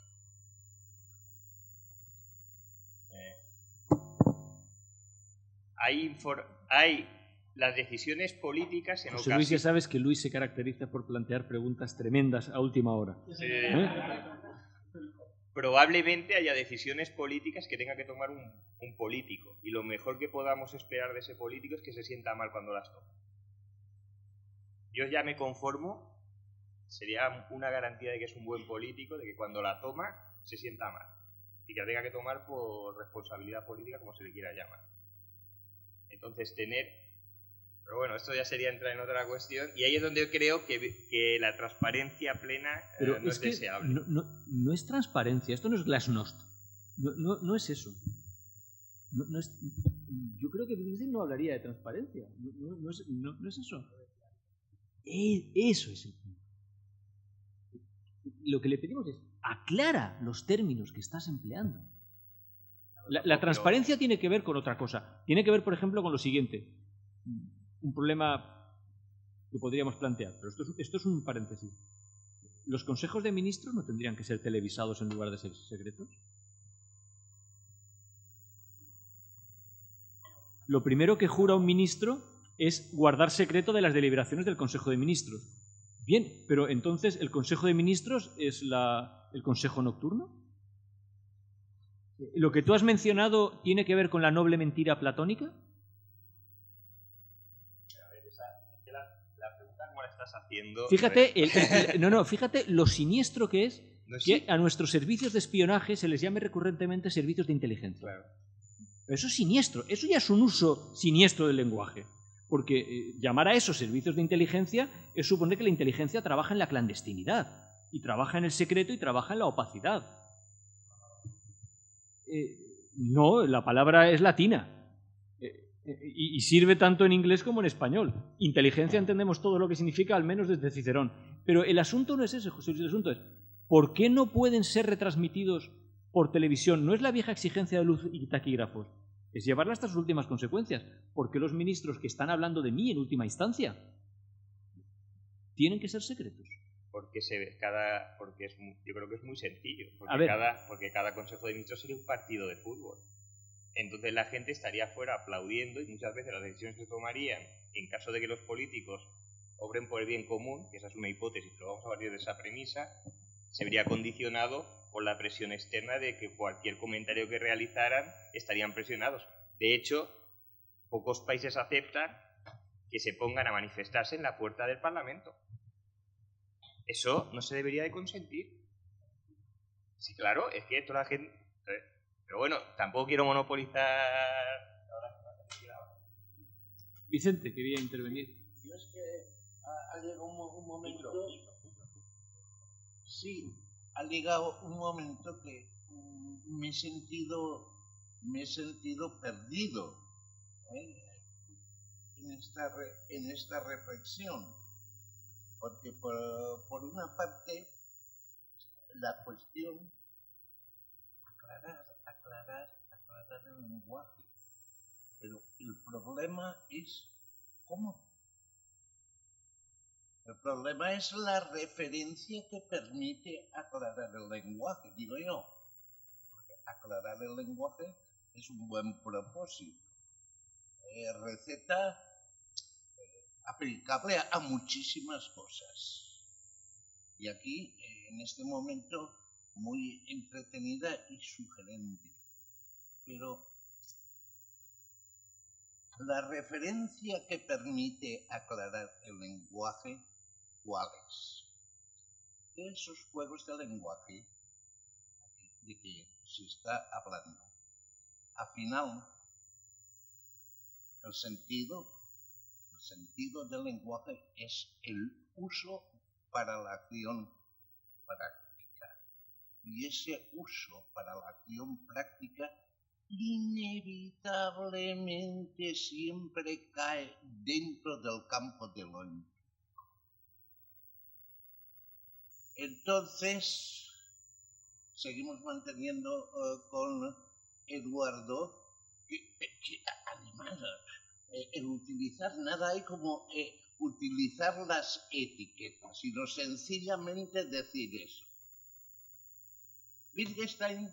Hay las decisiones políticas en ocasiones... Luis, ya sabes que Luis se caracteriza por plantear preguntas tremendas a última hora. Sí. Probablemente haya decisiones políticas que tenga que tomar un político, y lo mejor que podamos esperar de ese político es que se sienta mal cuando las tome. Yo ya me conformo, sería una garantía de que es un buen político, de que cuando la toma se sienta mal, y que la tenga que tomar por responsabilidad política, como se le quiera llamar. Entonces pero bueno, esto ya sería entrar en otra cuestión, y ahí es donde yo creo que la transparencia plena no es deseable. No es transparencia, esto no es glasnost, no es eso. Yo creo que Wittgenstein no hablaría de transparencia, no es eso. Eso es el punto. Lo que le pedimos es, aclara los términos que estás empleando. La transparencia tiene que ver con otra cosa. Tiene que ver, por ejemplo, con lo siguiente. Un problema que podríamos plantear, pero esto es un paréntesis. ¿Los consejos de ministros no tendrían que ser televisados en lugar de ser secretos? Lo primero que jura un ministro es guardar secreto de las deliberaciones del Consejo de Ministros. Bien, pero entonces, ¿el Consejo de Ministros es el Consejo Nocturno? ¿Lo que tú has mencionado tiene que ver con la noble mentira platónica? Fíjate, fíjate lo siniestro que es que a nuestros servicios de espionaje se les llame recurrentemente servicios de inteligencia. Claro. Eso es siniestro, eso ya es un uso siniestro del lenguaje. Porque llamar a esos servicios de inteligencia es suponer que la inteligencia trabaja en la clandestinidad, y trabaja en el secreto y trabaja en la opacidad. No, la palabra es latina. Y sirve tanto en inglés como en español. Inteligencia entendemos todo lo que significa, al menos desde Cicerón. Pero el asunto no es ese, José Luis, el asunto es ¿por qué no pueden ser retransmitidos por televisión? No es la vieja exigencia de luz y taquígrafos, es llevarla hasta sus últimas consecuencias. ¿Por qué los ministros que están hablando de mí en última instancia tienen que ser secretos? Porque yo creo que es muy sencillo. Porque cada Consejo de Ministros sería un partido de fútbol. Entonces la gente estaría fuera aplaudiendo, y muchas veces las decisiones que tomarían, en caso de que los políticos obren por el bien común, que esa es una hipótesis, pero vamos a partir de esa premisa, se vería condicionado por la presión externa de que cualquier comentario que realizaran estarían presionados. De hecho, pocos países aceptan que se pongan a manifestarse en la puerta del Parlamento. Eso no se debería de consentir. Sí, claro, es que toda la gente... Pero bueno, tampoco quiero monopolizar... Vicente quería intervenir. Yo es que ha llegado un momento... Sí, ha llegado un momento que me he sentido perdido en esta reflexión. Porque por una parte, la cuestión, aclarar el lenguaje. Pero el problema es cómo. El problema es la referencia que permite aclarar el lenguaje, digo yo. Porque aclarar el lenguaje es un buen propósito. Receta aplicable a muchísimas cosas. Y aquí, en este momento, muy entretenida y sugerente. Pero la referencia que permite aclarar el lenguaje, ¿cuál es? De esos juegos de lenguaje de que se está hablando. Al final, el sentido del lenguaje es el uso para la acción práctica. Y ese uso para la acción práctica inevitablemente siempre cae dentro del campo de lo empírico. Entonces, seguimos manteniendo con Eduardo que además el utilizar nada hay como utilizar las etiquetas, sino sencillamente decir eso. Wittgenstein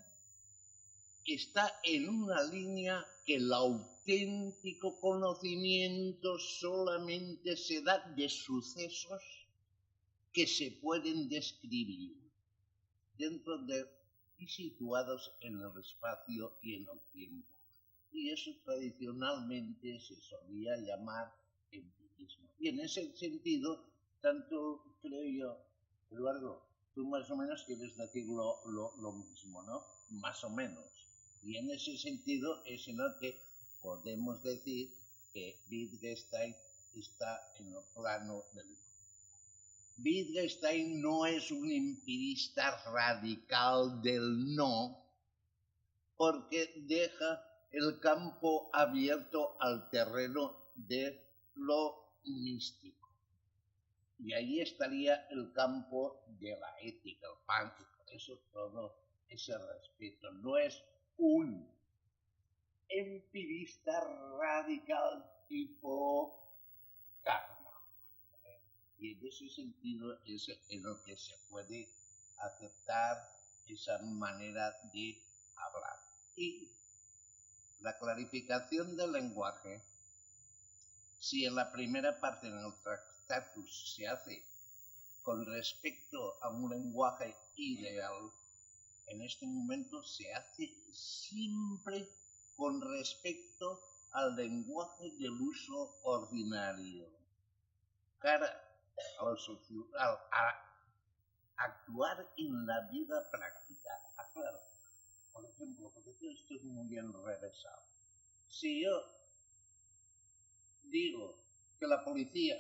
está en una línea que el auténtico conocimiento solamente se da de sucesos que se pueden describir dentro de y situados en el espacio y en el tiempo. Y eso tradicionalmente se solía llamar empirismo. Y en ese sentido, tanto creo yo, Eduardo, tú más o menos quieres decir lo mismo, ¿no? Más o menos. Y en ese sentido es en el que podemos decir que Wittgenstein está en el plano del... Wittgenstein no es un empirista radical del no, porque deja el campo abierto al terreno de lo místico. Y ahí estaría el campo de la ética, el pántico, eso todo, ese respeto. No es un empirista radical tipo Karma. Y en ese sentido es en lo que se puede aceptar esa manera de hablar. Y la clarificación del lenguaje, si en la primera parte en el Tractatus se hace con respecto a un lenguaje ideal, en este momento se hace siempre con respecto al lenguaje del uso ordinario, cara a actuar en la vida práctica. Claro, por ejemplo, porque esto es muy enrevesado. Si yo digo que la policía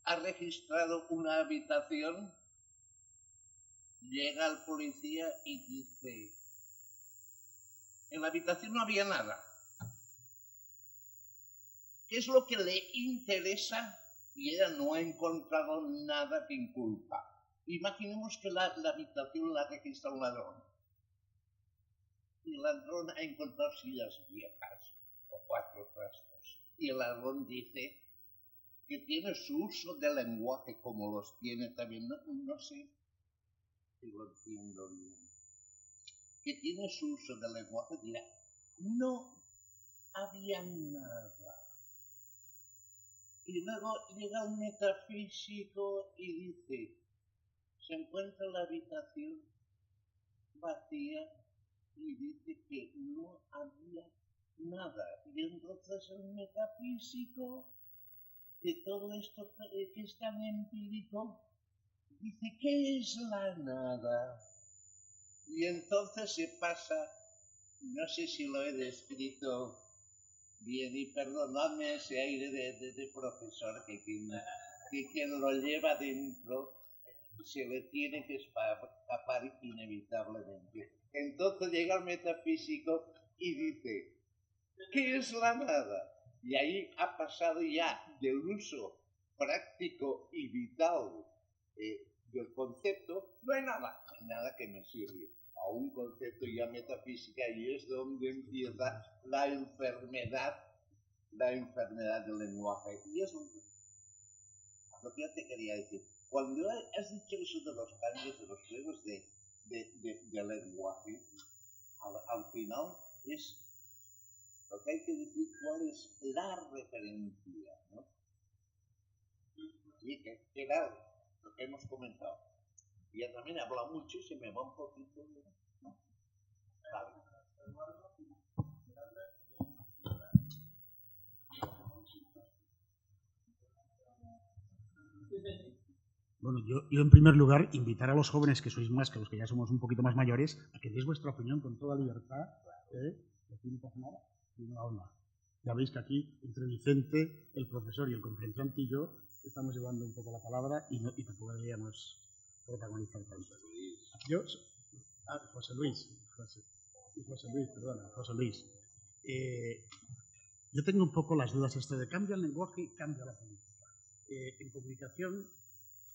ha registrado una habitación, llega el policía y dice, en la habitación no había nada. ¿Qué es lo que le interesa? Y ella no ha encontrado nada que inculpa. Imaginemos que la habitación la registra un ladrón. Y el ladrón ha encontrado sillas viejas o 4 trastos. Y el ladrón dice que tiene su uso del lenguaje como los tiene también. No sé si lo entiendo bien. Que tiene su uso del lenguaje, dirá, no había nada. Y luego llega un metafísico y dice, se encuentra la habitación vacía y dice que no había nada. Y entonces el metafísico de todo esto que es tan empírico dice, ¿qué es la nada? Y entonces se pasa, no sé si lo he descrito bien, y perdonadme ese aire de profesor que quien lo lleva dentro se le tiene que escapar inevitablemente. Entonces llega el metafísico y dice, ¿qué es la nada? Y ahí ha pasado ya del uso práctico y vital del concepto, no hay nada que me sirve, a un concepto ya metafísica, y es donde empieza la enfermedad del lenguaje. Y es lo que yo te quería decir. Cuando has dicho eso de los cambios, de los juegos de lenguaje, al final es lo que hay que decir cuál es la referencia, ¿no? Y que era lo que hemos comentado. Y ya también habla mucho y se me va un poquito, ¿no? Vale. Bueno, yo en primer lugar invitar a los jóvenes que sois más que los que ya somos un poquito más mayores a que deis vuestra opinión con toda libertad. Aquí no pasa nada. Ya veis que aquí entre Vicente, el profesor y el conferenciante y yo estamos llevando un poco la palabra y tampoco deberíamos protagonizar tanto. José Luis. Yo tengo un poco las dudas esto de cambia el lenguaje y cambia la política. En comunicación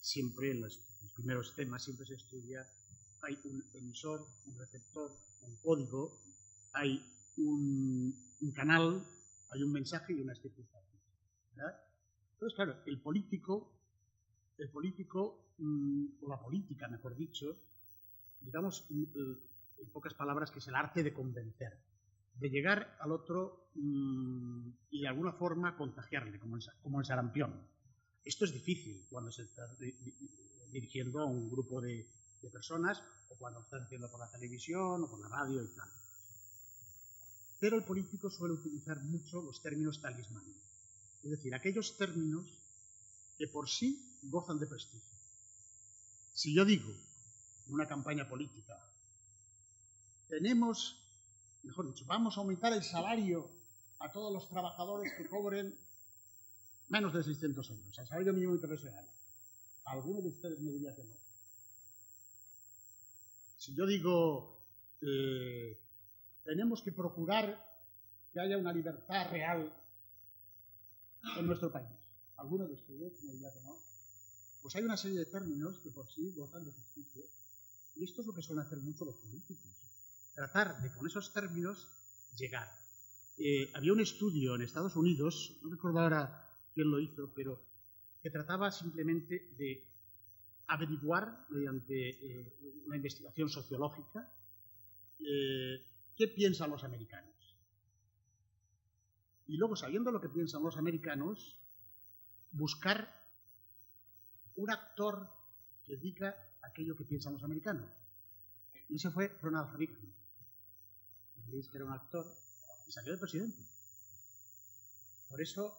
siempre en los primeros temas siempre se estudia, hay un emisor, un receptor, un código, hay un canal, hay un mensaje y unas circunstancias, ¿verdad? Entonces, claro, el político, o la política, mejor dicho, digamos, en pocas palabras, que es el arte de convencer, de llegar al otro y de alguna forma contagiarle, como el sarampión. Esto es difícil cuando se está dirigiendo a un grupo de personas o cuando estás haciendo por la televisión o por la radio y tal. Pero el político suele utilizar mucho los términos talismán. Es decir, aquellos términos que por sí gozan de prestigio. Si yo digo en una campaña política, vamos a aumentar el salario a todos los trabajadores que cobren menos de 600 euros, el salario mínimo internacional. ¿Alguno de ustedes me diría que no? Si yo digo, tenemos que procurar que haya una libertad real en nuestro país, ¿alguno de ustedes me diría que no? Pues hay una serie de términos que por sí gozan de prestigio. Y esto es lo que suelen hacer mucho los políticos. Tratar de, con esos términos, llegar. Había un estudio en Estados Unidos, no recuerdo ahora quién lo hizo, pero que trataba simplemente de averiguar, mediante una investigación sociológica, qué piensan los americanos. Y luego, sabiendo lo que piensan los americanos, buscar un actor que diga aquello que piensan los americanos. Y ese fue Ronald Reagan. Veis que era un actor y salió de presidente. Por eso,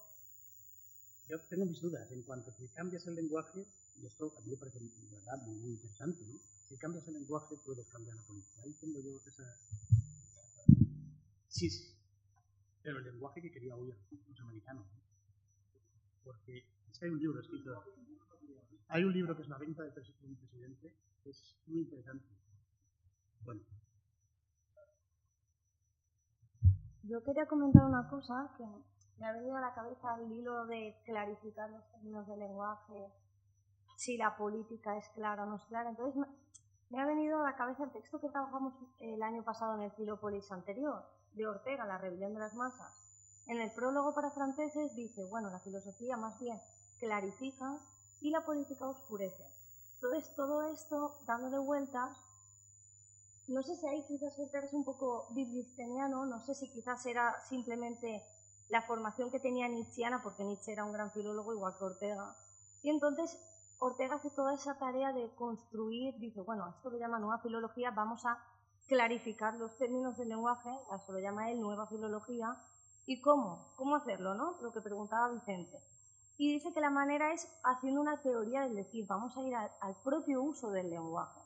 yo tengo mis dudas en cuanto a si cambias el lenguaje, y esto a mí me parece de verdad muy interesante, ¿no? Si cambias el lenguaje, puedes cambiar la política. Ahí tengo yo esa... Sí, pero el lenguaje que quería oír los americanos. Porque es que hay un libro escrito... Hay un libro que es La venta de un presidente, que es muy interesante. Bueno. Yo quería comentar una cosa que me ha venido a la cabeza al hilo de clarificar los términos del lenguaje, si la política es clara o no es clara. Entonces me ha venido a la cabeza el texto que trabajamos el año pasado en el Filópolis anterior, de Ortega, La rebelión de las masas. En el prólogo para franceses dice, bueno, la filosofía más bien clarifica y la política oscurece. Entonces todo esto, dándole vueltas, no sé si ahí quizás es un poco biblisteniano, no sé si quizás era simplemente la formación que tenía nietzscheana, porque Nietzsche era un gran filólogo igual que Ortega. Y entonces Ortega hace toda esa tarea de construir, dice, bueno, esto lo llama nueva filología, vamos a clarificar los términos del lenguaje, a eso lo llama él nueva filología. ¿Y cómo? ¿Cómo hacerlo, no? Lo que preguntaba Vicente. Y dice que la manera es haciendo una teoría del decir, vamos a ir al propio uso del lenguaje.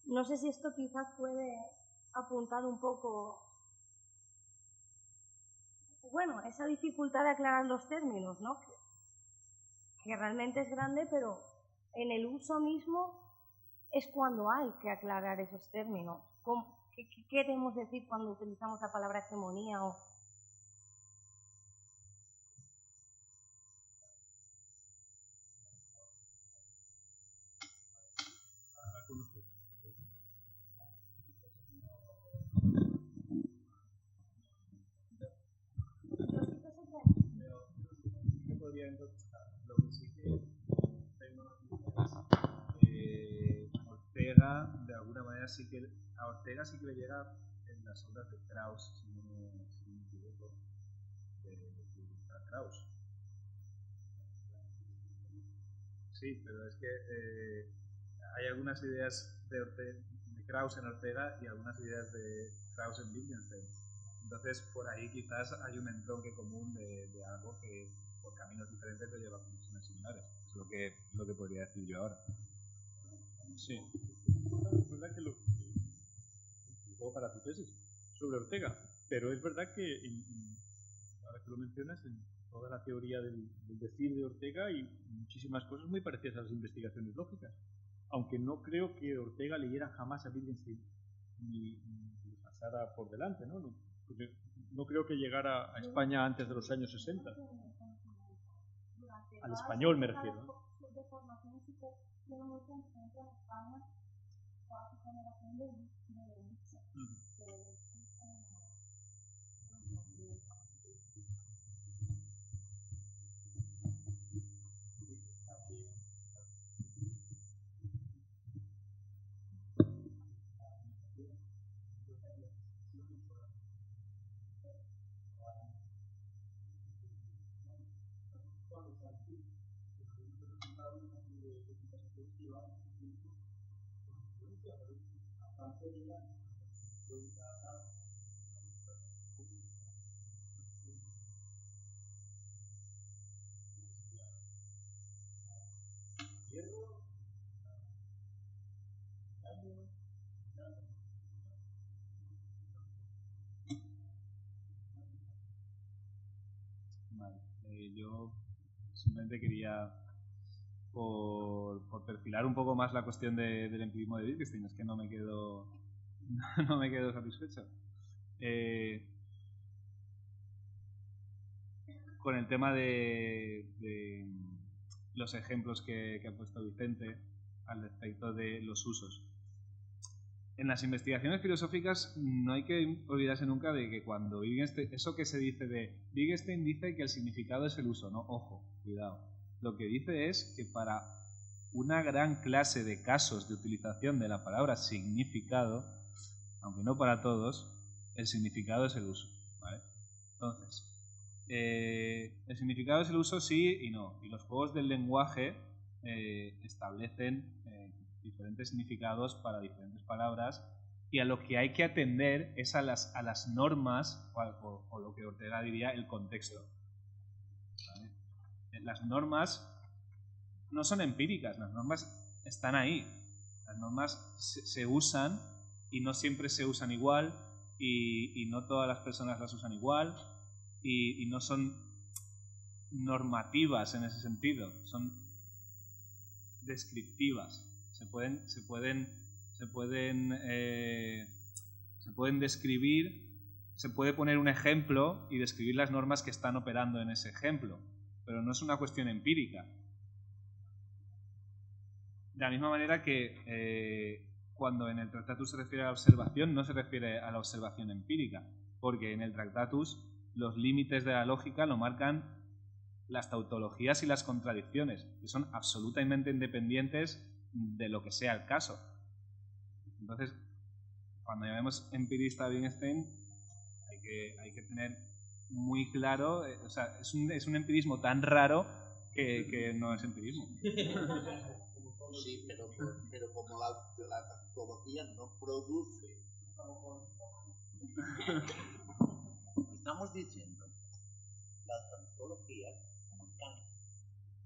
No sé si esto quizás puede apuntar un poco, bueno, esa dificultad de aclarar los términos, ¿no? Que realmente es grande, pero en el uso mismo es cuando hay que aclarar esos términos. ¿Qué queremos decir cuando utilizamos la palabra hegemonía o... Lo que sí que Ortega, de alguna manera, a Ortega sí que le llega en las obras de Krauss, si no me equivoco, de Krauss. Sí, pero es que hay algunas ideas de Krauss en Ortega y algunas ideas de Krauss en Wittgenstein. Entonces, por ahí quizás hay un entronque común de algo que por caminos diferentes lo lleva a conclusiones similares. Es lo que podría decir yo ahora. Sí. Es verdad que un poco para tu tesis sobre Ortega, pero es verdad que, ahora que lo mencionas, en toda la teoría del decir de Ortega hay muchísimas cosas muy parecidas a las investigaciones lógicas. Aunque no creo que Ortega leyera jamás a Wittgenstein ni le pasara por delante, ¿no? Porque no creo que llegara a España antes de los años 60. Al español me refiero, ¿no? Vale. Yo simplemente quería, por perfilar un poco más la cuestión del empirismo de Wittgenstein, es que no me quedo satisfecho. Con el tema de los ejemplos que ha puesto Vicente al respecto de los usos. En las investigaciones filosóficas no hay que olvidarse nunca de que cuando Wittgenstein, eso que se dice de Wittgenstein dice que el significado es el uso, no, ojo, cuidado. Lo que dice es que para una gran clase de casos de utilización de la palabra significado, aunque no para todos, el significado es el uso, ¿vale? Entonces, el significado es el uso sí y no, y los juegos del lenguaje establecen diferentes significados para diferentes palabras, y a lo que hay que atender es a las normas, o lo que Ortega diría el contexto, ¿vale? Las normas no son empíricas, las normas están ahí, las normas se usan y no siempre se usan igual, y no todas las personas las usan igual, y no son normativas en ese sentido, son descriptivas. Se pueden describir, se puede poner un ejemplo y describir las normas que están operando en ese ejemplo, pero no es una cuestión empírica. De la misma manera que cuando en el Tractatus se refiere a la observación, no se refiere a la observación empírica, porque en el Tractatus los límites de la lógica lo marcan las tautologías y las contradicciones, que son absolutamente independientes de lo que sea el caso. Entonces, cuando llamemos empirista a Wittgenstein, hay que tener muy claro, o sea, es un empirismo tan raro que no es empirismo. Sí, pero como la tautología no produce. Estamos diciendo, la tautología como tal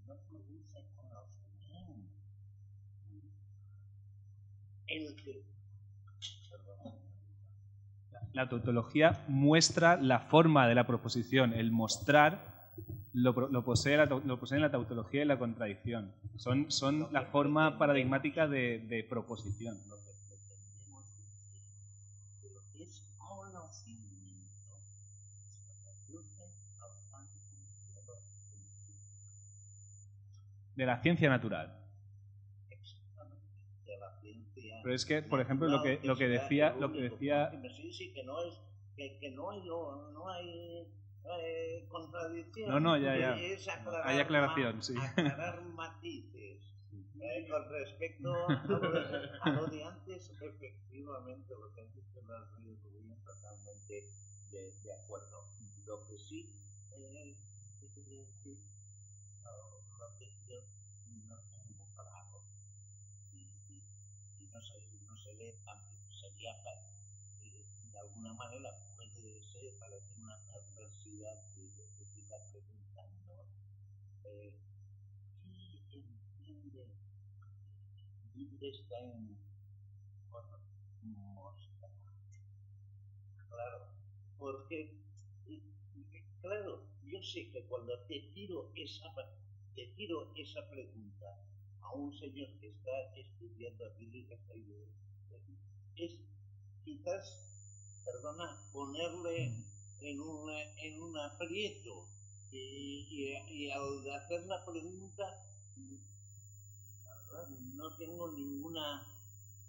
no produce conocimiento. La tautología muestra la forma de la proposición. El mostrar lo posee la tautología y la contradicción. Son la forma paradigmática de proposición. Es conocimiento. De la ciencia natural. Pero es que, por ejemplo, lo que decía... Sí, que no hay contradicción. No, ya. Hay aclaración, sí. Aclarar matices. Con respecto a lo de antes, efectivamente, lo que han dicho las Rubén, totalmente de acuerdo. Lo que sí, ¿qué quería decir? Lo que yo no tengo claro y no se ve tanto, sería de alguna manera puede ser, parece una adversidad de estar preguntando ¿qué entiende Wittgenstein por mostrar? Claro, porque claro, yo sé que cuando te tiro esa pregunta a un señor que está estudiando Wittgenstein, es quizás, ponerle en un aprieto y al hacer la pregunta no tengo ninguna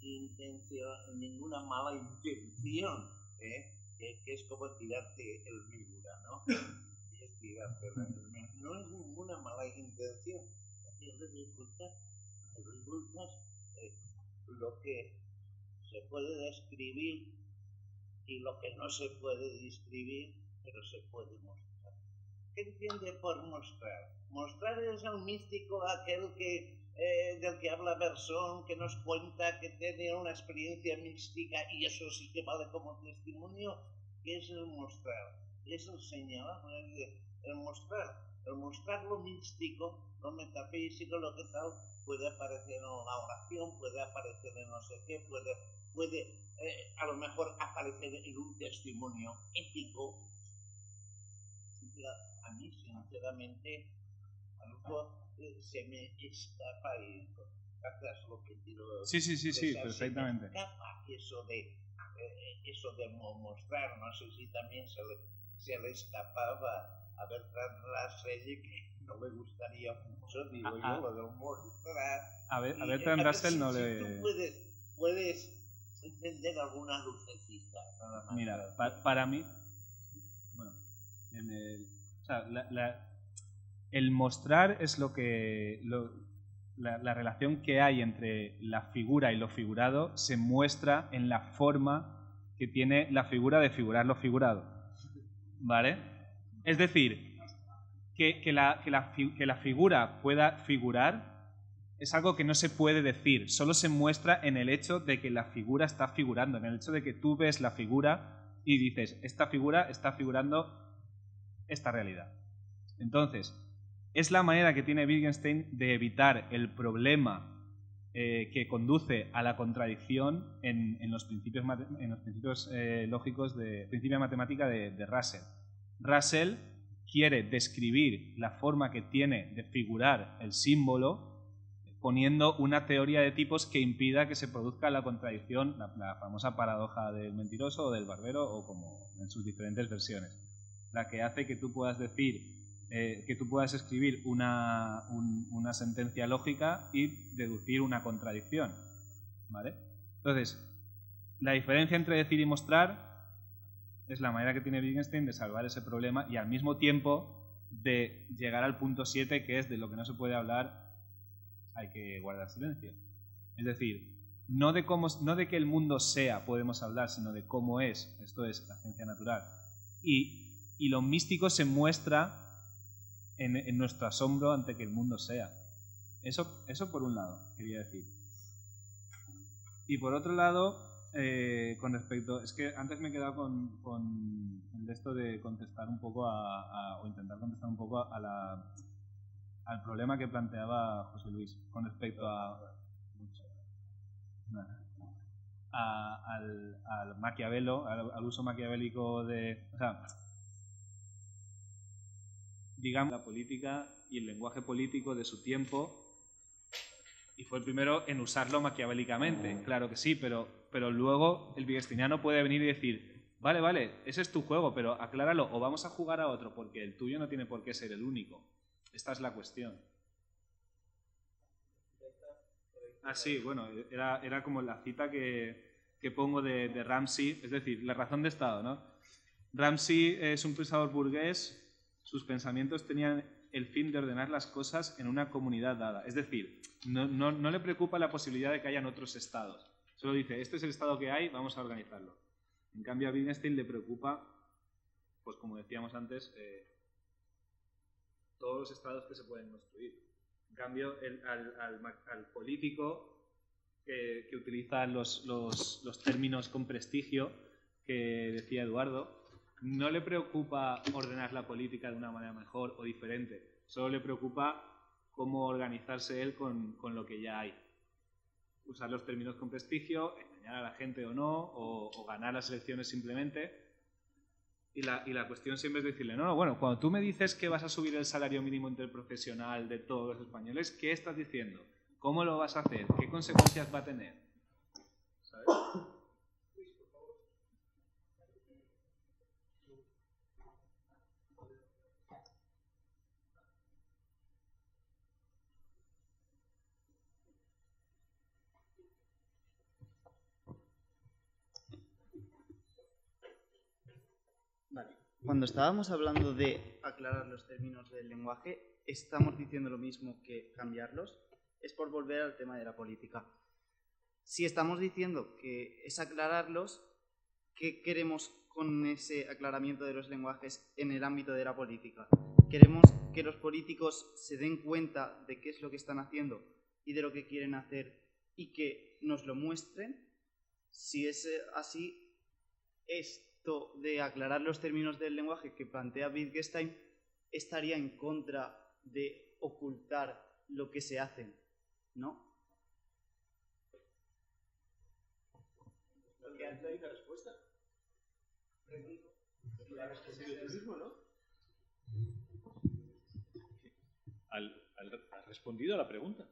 intención, ninguna mala intención, que es como tirarte el víbora, ¿no? Es tirarte no es ninguna mala intención. Resulta lo que se puede describir y lo que no se puede describir, pero se puede mostrar. ¿Qué entiende por mostrar? Mostrar es el místico, aquel del que habla Bersón, que nos cuenta que tiene una experiencia mística y eso sí que vale como testimonio. ¿Qué es el mostrar? Es el señalar, el mostrar lo místico, lo metafísico, lo que tal, puede aparecer en una oración, puede aparecer en no sé qué, puede a lo mejor aparecer en un testimonio ético. A mí, sinceramente, algo se me escapa y gracias a lo que quiero Sí, perfectamente. Se me escapa eso de mostrar. No sé si también se le escapaba a Bertrand Russell, que no le gustaría mucho, digo yo, lo de mostrar. A Bertrand Russell no le... Si tú puedes entender alguna lucecita. Nada más. Mira, para mí, bueno, el mostrar es la relación que hay entre la figura y lo figurado se muestra en la forma que tiene la figura de figurar lo figurado, ¿vale? Es decir, que la figura pueda figurar es algo que no se puede decir, solo se muestra en el hecho de que la figura está figurando, en el hecho de que tú ves la figura y dices, esta figura está figurando esta realidad. Entonces, es la manera que tiene Wittgenstein de evitar el problema que conduce a la contradicción en los principios lógicos de principio de matemática de Russell. Russell quiere describir la forma que tiene de figurar el símbolo poniendo una teoría de tipos que impida que se produzca la contradicción, la famosa paradoja del mentiroso o del barbero, o como en sus diferentes versiones, la que hace que tú puedas decir, que tú puedas escribir una sentencia lógica y deducir una contradicción, ¿vale? Entonces, la diferencia entre decir y mostrar es la manera que tiene Wittgenstein de salvar ese problema y al mismo tiempo de llegar al punto 7, que es de lo que no se puede hablar, hay que guardar silencio. Es decir, no de que el mundo sea podemos hablar, sino de cómo es. Esto es la ciencia natural. Y lo místico se muestra en nuestro asombro ante que el mundo sea. Eso por un lado, quería decir. Y por otro lado, con respecto... Es que antes me he quedado con esto de contestar un poco o intentar contestar un poco al problema que planteaba José Luis con respecto al Maquiavelo, al uso maquiavélico de... O sea, digamos, la política y el lenguaje político de su tiempo, y fue el primero en usarlo maquiavélicamente, claro que sí, pero luego el wittgensteiniano puede venir y decir, vale, ese es tu juego, pero acláralo, o vamos a jugar a otro, porque el tuyo no tiene por qué ser el único. Esta es la cuestión. Ah, sí, bueno, era como la cita que pongo de Ramsey, es decir, la razón de Estado, ¿no? Ramsey es un pensador burgués, sus pensamientos tenían el fin de ordenar las cosas en una comunidad dada. Es decir, no le preocupa la posibilidad de que hayan otros estados. Solo dice, este es el estado que hay, vamos a organizarlo. En cambio, a Wittgenstein le preocupa, pues como decíamos antes, todos los estados que se pueden construir. En cambio, al político que utiliza los términos con prestigio que decía Eduardo, no le preocupa ordenar la política de una manera mejor o diferente, solo le preocupa cómo organizarse él con lo que ya hay. Usar los términos con prestigio, engañar a la gente o no, o ganar las elecciones simplemente. Y la cuestión siempre es decirle, no, bueno, cuando tú me dices que vas a subir el salario mínimo interprofesional de todos los españoles, ¿qué estás diciendo? ¿Cómo lo vas a hacer? ¿Qué consecuencias va a tener? ¿Sabes? Vale. Cuando estábamos hablando de aclarar los términos del lenguaje, ¿estamos diciendo lo mismo que cambiarlos? Es por volver al tema de la política. Si estamos diciendo que es aclararlos, ¿qué queremos con ese aclaramiento de los lenguajes en el ámbito de la política? ¿Queremos que los políticos se den cuenta de qué es lo que están haciendo y de lo que quieren hacer y que nos lo muestren? Si es así, esto de aclarar los términos del lenguaje que plantea Wittgenstein estaría en contra de ocultar lo que se hacen, ¿no? ¿Qué hace ahí la respuesta? ¿Has respondido a la pregunta?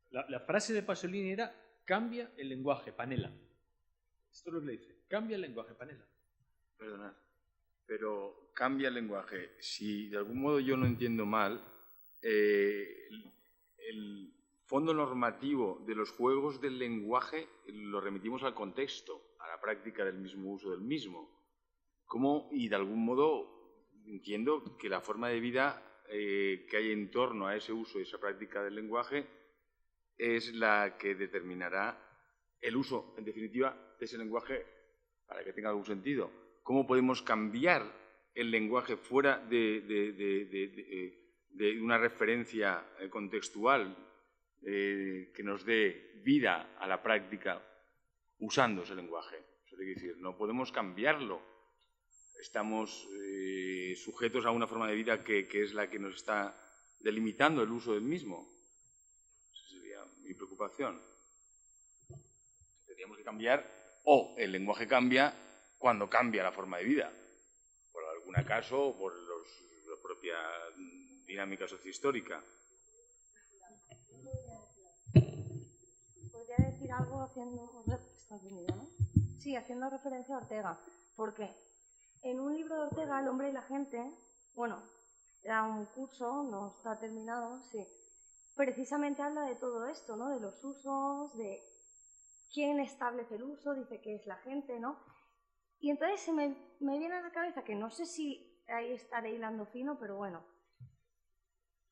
La frase de Pasolini era cambia el lenguaje, Panela. Esto es lo que le dice, cambia el lenguaje, Panela. Perdonad, pero cambia el lenguaje. Si de algún modo yo no entiendo mal, el fondo normativo de los juegos del lenguaje lo remitimos al contexto, a la práctica del mismo uso del mismo. Y de algún modo entiendo que la forma de vida que hay en torno a ese uso y esa práctica del lenguaje es la que determinará el uso, en definitiva, de ese lenguaje para que tenga algún sentido. ¿Cómo podemos cambiar el lenguaje fuera de una referencia contextual que nos dé vida a la práctica usando ese lenguaje? Eso quiere decir, no podemos cambiarlo. Estamos sujetos a una forma de vida que es la que nos está delimitando el uso del mismo. Esa sería mi preocupación. Tendríamos que cambiar, o el lenguaje cambia cuando cambia la forma de vida, por algún acaso o por la propia dinámica sociohistórica. Podría decir algo haciendo referencia a Ortega, porque en un libro de Ortega, El hombre y la gente, bueno, era un curso, no está terminado, sí, precisamente habla de todo esto, ¿no? De los usos, de quién establece el uso, dice que es la gente, ¿no? Y entonces me viene a la cabeza, que no sé si ahí estaré hilando fino, pero bueno,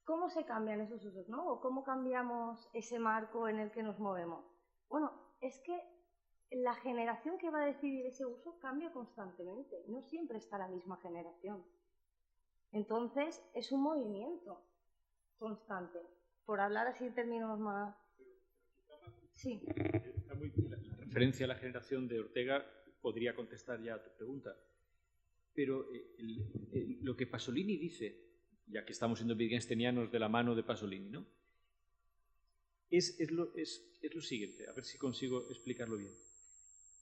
¿cómo se cambian esos usos, no? ¿O cómo cambiamos ese marco en el que nos movemos? Bueno, es que la generación que va a decidir ese uso cambia constantemente, no siempre está la misma generación. Entonces, es un movimiento constante. Por hablar así en términos más... Sí. La referencia a la generación de Ortega podría contestar ya a tu pregunta. Pero lo que Pasolini dice, ya que estamos siendo wittgensteinianos de la mano de Pasolini, ¿no? Es lo siguiente, a ver si consigo explicarlo bien.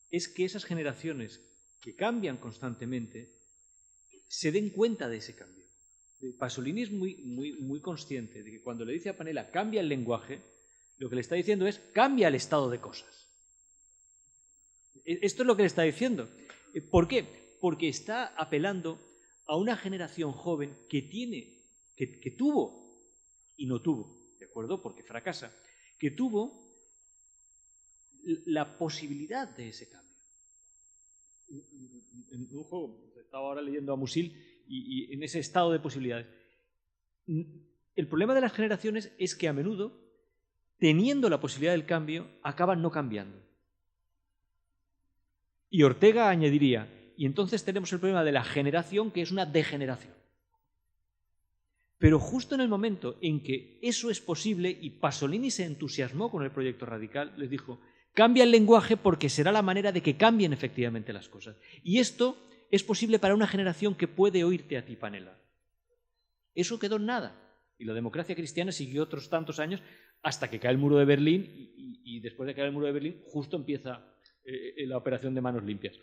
Es que esas generaciones que cambian constantemente se den cuenta de ese cambio. Pasolini es muy consciente de que cuando le dice a Panela cambia el lenguaje, lo que le está diciendo es cambia el estado de cosas. Esto es lo que le está diciendo. ¿Por qué? Porque está apelando a una generación joven que tuvo y no tuvo, ¿de acuerdo? Porque fracasa, que tuvo la posibilidad de ese cambio. En un juego, estaba ahora leyendo a Musil y en ese estado de posibilidades. El problema de las generaciones es que a menudo, teniendo la posibilidad del cambio, acaban no cambiando. Y Ortega añadiría, y entonces tenemos el problema de la generación, que es una degeneración. Pero justo en el momento en que eso es posible, y Pasolini se entusiasmó con el proyecto radical, les dijo, cambia el lenguaje porque será la manera de que cambien efectivamente las cosas. Y esto es posible para una generación que puede oírte a ti, Panela. Eso quedó en nada. Y la democracia cristiana siguió otros tantos años hasta que cae el muro de Berlín y después de caer el muro de Berlín justo empieza la operación de manos limpias.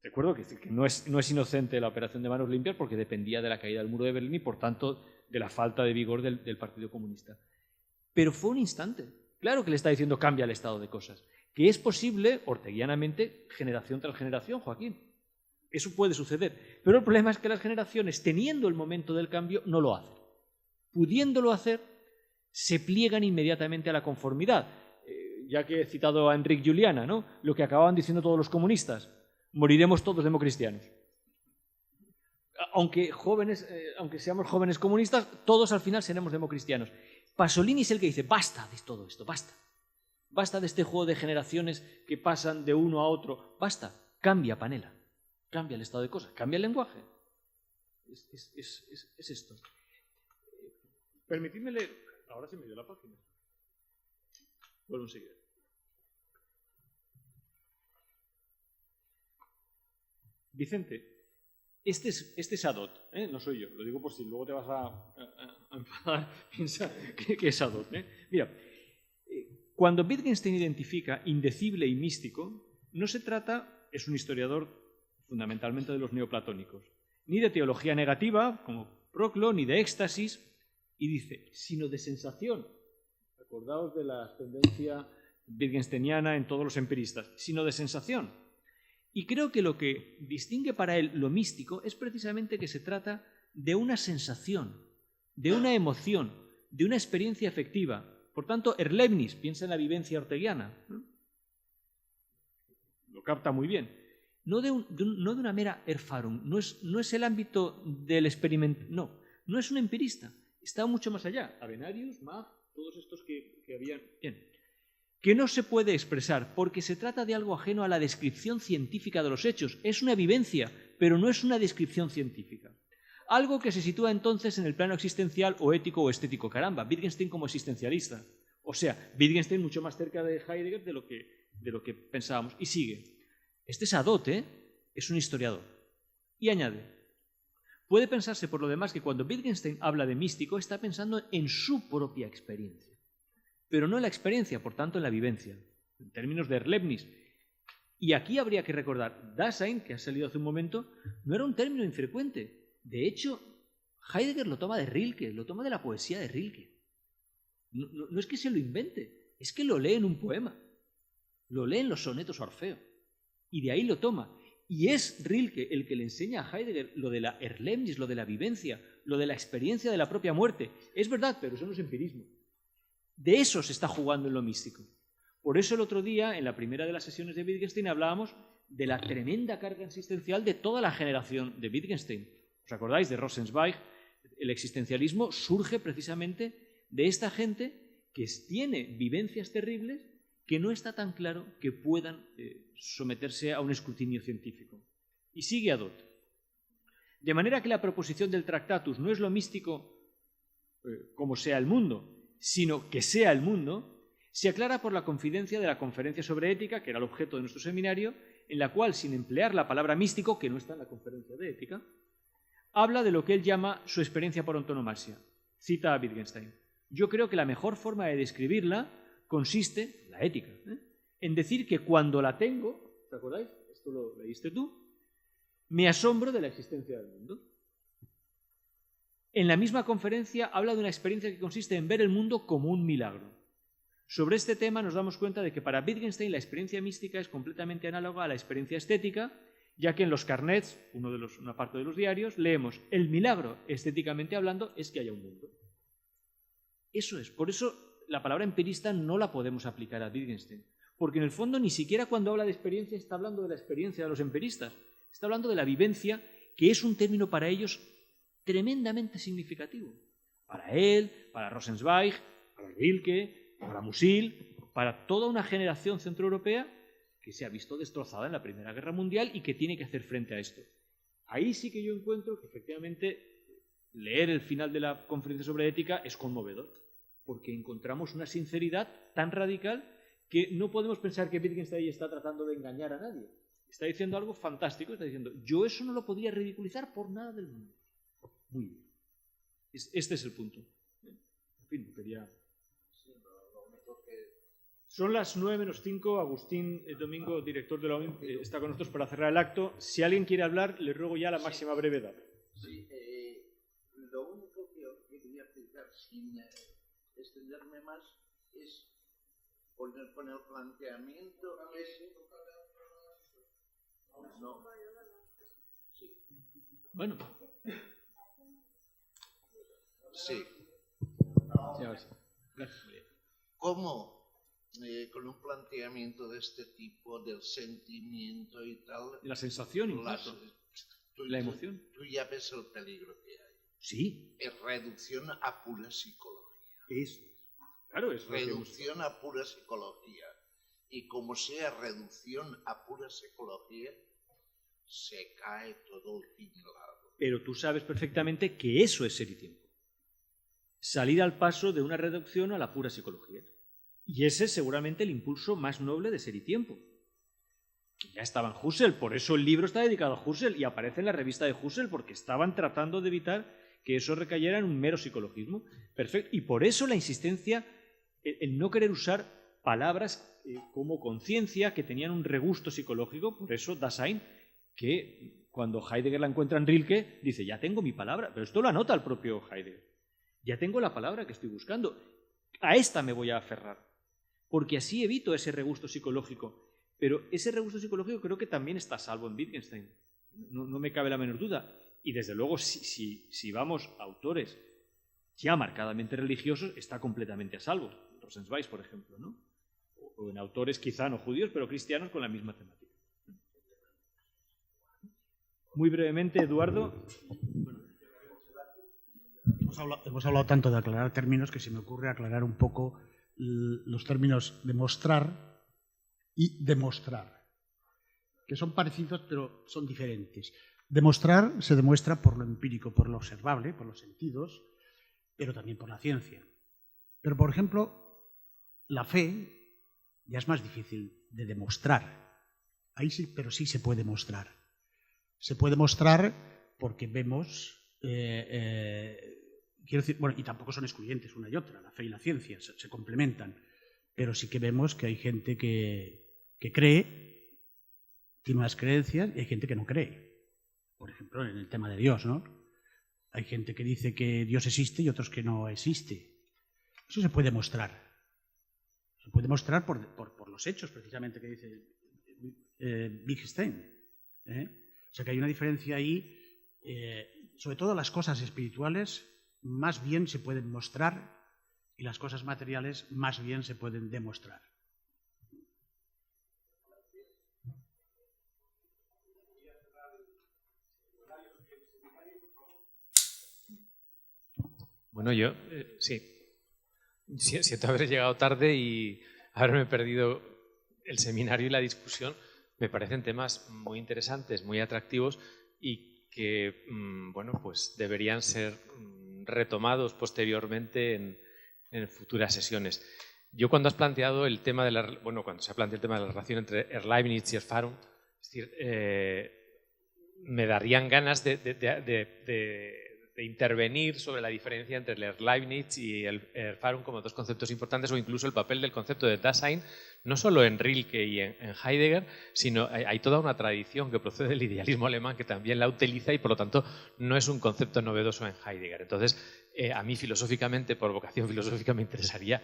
Recuerdo que no es inocente la operación de manos limpias porque dependía de la caída del muro de Berlín y por tanto de la falta de vigor del Partido Comunista. Pero fue un instante. Claro que le está diciendo cambia el estado de cosas. Que es posible, orteguianamente, generación tras generación, Joaquín. Eso puede suceder. Pero el problema es que las generaciones, teniendo el momento del cambio, no lo hacen. Pudiéndolo hacer, se pliegan inmediatamente a la conformidad. Ya que he citado a Enric Juliana, ¿no? Lo que acababan diciendo todos los comunistas. Moriremos todos democristianos. Aunque seamos jóvenes comunistas, todos al final seremos democristianos. Pasolini es el que dice, basta de todo esto, basta. Basta de este juego de generaciones que pasan de uno a otro. Basta, cambia, Panela. Cambia el estado de cosas, cambia el lenguaje. Es esto. Permitidme leer. Ahora se me dio la página. Vuelvo enseguida. Vicente, este es Adot, no soy yo, lo digo por si luego te vas a enfadar, piensa que es Adot. Mira, cuando Wittgenstein identifica indecible y místico, no se trata, es un historiador fundamentalmente de los neoplatónicos, ni de teología negativa, como Proclo, ni de éxtasis, y dice, sino de sensación. Acordaos de la tendencia wittgensteiniana en todos los empiristas, sino de sensación. Y creo que lo que distingue para él lo místico es precisamente que se trata de una sensación, de una emoción, de una experiencia efectiva. Por tanto, Erlebnis piensa en la vivencia orteguiana, ¿no? Lo capta muy bien. No de una mera Erfahrung, no es el ámbito del experimento, no es un empirista, está mucho más allá. Avenarius, Mach, todos estos que habían... Bien. Que no se puede expresar porque se trata de algo ajeno a la descripción científica de los hechos. Es una vivencia, pero no es una descripción científica. Algo que se sitúa entonces en el plano existencial o ético o estético. Caramba, Wittgenstein como existencialista. O sea, Wittgenstein mucho más cerca de Heidegger de lo que pensábamos. Y sigue. Este es Adot, es un historiador. Y añade, puede pensarse por lo demás que cuando Wittgenstein habla de místico está pensando en su propia experiencia. Pero no en la experiencia, por tanto en la vivencia, en términos de Erlebnis. Y aquí habría que recordar, Dasein, que ha salido hace un momento, no era un término infrecuente. De hecho, Heidegger lo toma de Rilke, lo toma de la poesía de Rilke. No es que se lo invente, es que lo lee en un poema, lo lee en los sonetos a Orfeo, y de ahí lo toma. Y es Rilke el que le enseña a Heidegger lo de la Erlebnis, lo de la vivencia, lo de la experiencia de la propia muerte. Es verdad, pero eso no es empirismo. De eso se está jugando en lo místico. Por eso el otro día, en la primera de las sesiones de Wittgenstein, hablábamos de la tremenda carga existencial de toda la generación de Wittgenstein. ¿Os acordáis de Rosenzweig? El existencialismo surge precisamente de esta gente que tiene vivencias terribles que no está tan claro que puedan someterse a un escrutinio científico. Y sigue Adot. De manera que la proposición del Tractatus no es lo místico como sea el mundo, sino que sea el mundo, se aclara por la confidencia de la conferencia sobre ética, que era el objeto de nuestro seminario, en la cual, sin emplear la palabra místico, que no está en la conferencia de ética, habla de lo que él llama su experiencia por antonomasia. Cita a Wittgenstein. Yo creo que la mejor forma de describirla consiste, la ética, en decir que cuando la tengo, ¿te acordáis? Esto lo leíste tú, me asombro de la existencia del mundo. En la misma conferencia habla de una experiencia que consiste en ver el mundo como un milagro. Sobre este tema nos damos cuenta de que para Wittgenstein la experiencia mística es completamente análoga a la experiencia estética, ya que en los carnets, una parte de los diarios, leemos el milagro, estéticamente hablando, es que haya un mundo. Eso es. Por eso la palabra empirista no la podemos aplicar a Wittgenstein, porque en el fondo ni siquiera cuando habla de experiencia está hablando de la experiencia de los empiristas, está hablando de la vivencia, que es un término para ellos tremendamente significativo. Para él, para Rosenzweig, para Rilke, para Musil, para toda una generación centroeuropea que se ha visto destrozada en la Primera Guerra Mundial y que tiene que hacer frente a esto. Ahí sí que yo encuentro que efectivamente leer el final de la conferencia sobre ética es conmovedor, porque encontramos una sinceridad tan radical que no podemos pensar que Wittgenstein está tratando de engañar a nadie. Está diciendo algo fantástico, está diciendo, yo eso no lo podría ridiculizar por nada del mundo. Muy bien. Este es el punto. En fin, quería... Son las 9:05, Agustín Domingo, director de la OIM, está con nosotros para cerrar el acto. Si alguien quiere hablar, le ruego ya la máxima brevedad. Sí, lo único que os quería explicar, sin extenderme más, es con el planteamiento ese... No. Sí. Bueno. Sí. Gracias. ¿Cómo con un planteamiento de este tipo, del sentimiento y tal... La sensación, incluso. La emoción. Tú ya ves el peligro que hay. Sí. Es reducción a pura psicología. Eso. Claro, es reducción a pura psicología. Y como sea reducción a pura psicología, se cae todo el tinglado. Pero tú sabes perfectamente que eso es Ser y Tiempo. Salir al paso de una reducción a la pura psicología. Y ese es seguramente el impulso más noble de Ser y Tiempo. Que ya estaba en Husserl, por eso el libro está dedicado a Husserl y aparece en la revista de Husserl, porque estaban tratando de evitar que eso recayera en un mero psicologismo. Perfecto. Y por eso la insistencia en no querer usar palabras como conciencia que tenían un regusto psicológico. Por eso Dasein, que cuando Heidegger la encuentra en Rilke, dice, ya tengo mi palabra, pero esto lo anota el propio Heidegger. Ya tengo la palabra que estoy buscando. A esta me voy a aferrar, porque así evito ese regusto psicológico. Pero ese regusto psicológico creo que también está a salvo en Wittgenstein. No me cabe la menor duda. Y desde luego, si vamos a autores ya marcadamente religiosos, está completamente a salvo. Rosenzweig, por ejemplo, ¿no? O en autores quizá no judíos, pero cristianos con la misma temática. Muy brevemente, Eduardo. Hemos hablado tanto de aclarar términos que se me ocurre aclarar un poco los términos demostrar y demostrar, que son parecidos pero son diferentes. Demostrar se demuestra por lo empírico, por lo observable, por los sentidos, pero también por la ciencia. Pero, por ejemplo, la fe ya es más difícil de demostrar. Ahí sí, pero sí se puede mostrar. Se puede mostrar porque vemos... quiero decir, bueno, y tampoco son excluyentes una y otra, la fe y la ciencia se complementan, pero sí que vemos que hay gente que cree, tiene unas creencias, y hay gente que no cree. Por ejemplo, en el tema de Dios, ¿no? Hay gente que dice que Dios existe y otros que no existe. Eso se puede mostrar. Se puede mostrar por los hechos, precisamente, que dice Wittgenstein. O sea que hay una diferencia ahí, sobre todo las cosas espirituales más bien se pueden mostrar y las cosas materiales más bien se pueden demostrar. Bueno, yo sí. Siento haber llegado tarde y haberme perdido el seminario y la discusión. Me parecen temas muy interesantes, muy atractivos y que bueno, pues deberían ser retomados posteriormente en futuras sesiones. Yo cuando has planteado el tema de cuando se ha planteado el tema de la relación entre Leibniz y Erfahrung, es decir, me darían ganas de intervenir sobre la diferencia entre el Leibniz y el Erfahrung como dos conceptos importantes, o incluso el papel del concepto de Dasein, no solo en Rilke y en Heidegger, sino hay toda una tradición que procede del idealismo alemán que también la utiliza y por lo tanto no es un concepto novedoso en Heidegger. Entonces, a mí filosóficamente, por vocación filosófica, me interesaría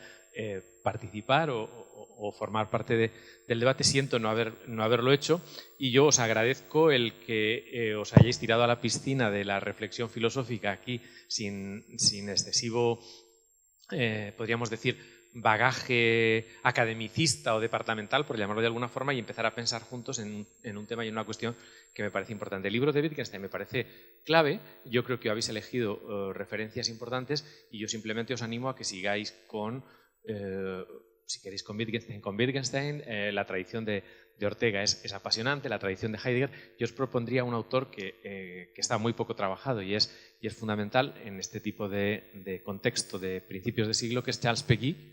participar o formar parte del debate. Siento no haberlo hecho y yo os agradezco el que os hayáis tirado a la piscina de la reflexión filosófica aquí sin excesivo, podríamos decir, bagaje academicista o departamental, por llamarlo de alguna forma, y empezar a pensar juntos en un tema y en una cuestión que me parece importante. El libro de Wittgenstein me parece clave, yo creo que habéis elegido referencias importantes y yo simplemente os animo a que sigáis con, si queréis, con Wittgenstein. La tradición de Ortega es apasionante, la tradición de Heidegger. Yo os propondría un autor que está muy poco trabajado y es fundamental en este tipo de contexto de principios de siglo, que es Charles Péguy.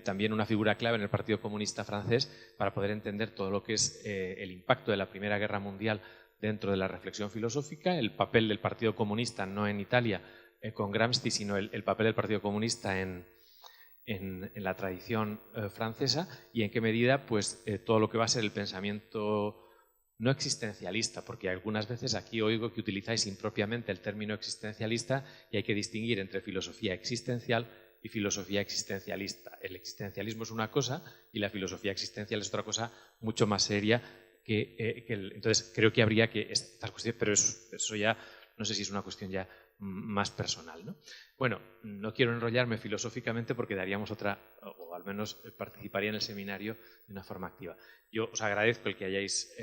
También una figura clave en el Partido Comunista francés para poder entender todo lo que es el impacto de la Primera Guerra Mundial dentro de la reflexión filosófica, el papel del Partido Comunista no en Italia con Gramsci, sino el papel del Partido Comunista en la tradición francesa y en qué medida pues, todo lo que va a ser el pensamiento no existencialista, porque algunas veces aquí oigo que utilizáis impropiamente el término existencialista y hay que distinguir entre filosofía existencial y filosofía existencialista. El existencialismo es una cosa y la filosofía existencial es otra cosa mucho más seria entonces creo que habría que estas cuestiones, pero eso ya no sé si es una cuestión ya más personal, ¿no? Bueno, no quiero enrollarme filosóficamente porque daríamos otra, o al menos participaría en el seminario de una forma activa. Yo os agradezco el que hayáis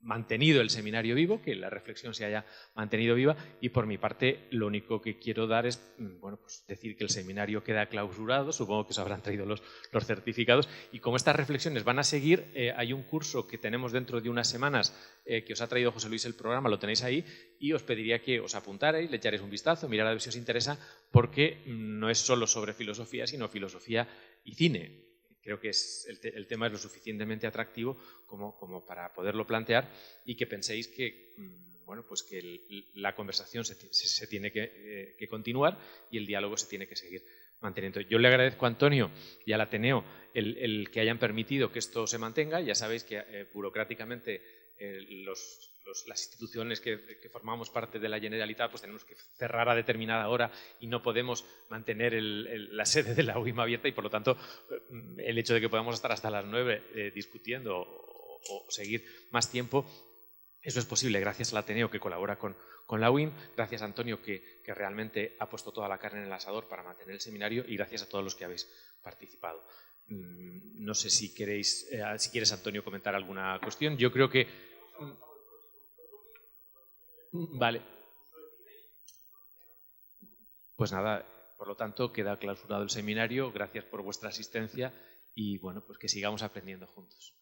mantenido el seminario vivo, que la reflexión se haya mantenido viva y por mi parte lo único que quiero dar es pues decir que el seminario queda clausurado, supongo que os habrán traído los certificados y como estas reflexiones van a seguir, hay un curso que tenemos dentro de unas semanas que os ha traído José Luis el programa, lo tenéis ahí y os pediría que os apuntarais, le echaréis un vistazo, mirad a ver si os interesa porque no es solo sobre filosofía, sino filosofía y cine. Creo que el tema es lo suficientemente atractivo como para poderlo plantear y que penséis que, bueno, pues que la conversación se tiene que continuar y el diálogo se tiene que seguir manteniendo. Yo le agradezco a Antonio y al Ateneo el que hayan permitido que esto se mantenga. Ya sabéis que burocráticamente las instituciones que formamos parte de la Generalitat pues tenemos que cerrar a determinada hora y no podemos mantener la sede de la UIM abierta y por lo tanto el hecho de que podamos estar hasta las 9 discutiendo o seguir más tiempo, eso es posible gracias al Ateneo que colabora con la UIM, gracias a Antonio que realmente ha puesto toda la carne en el asador para mantener el seminario y gracias a todos los que habéis participado. No sé si quieres Antonio comentar alguna cuestión. Yo creo que vale. Pues nada, por lo tanto, queda clausurado el seminario. Gracias por vuestra asistencia y bueno, pues que sigamos aprendiendo juntos.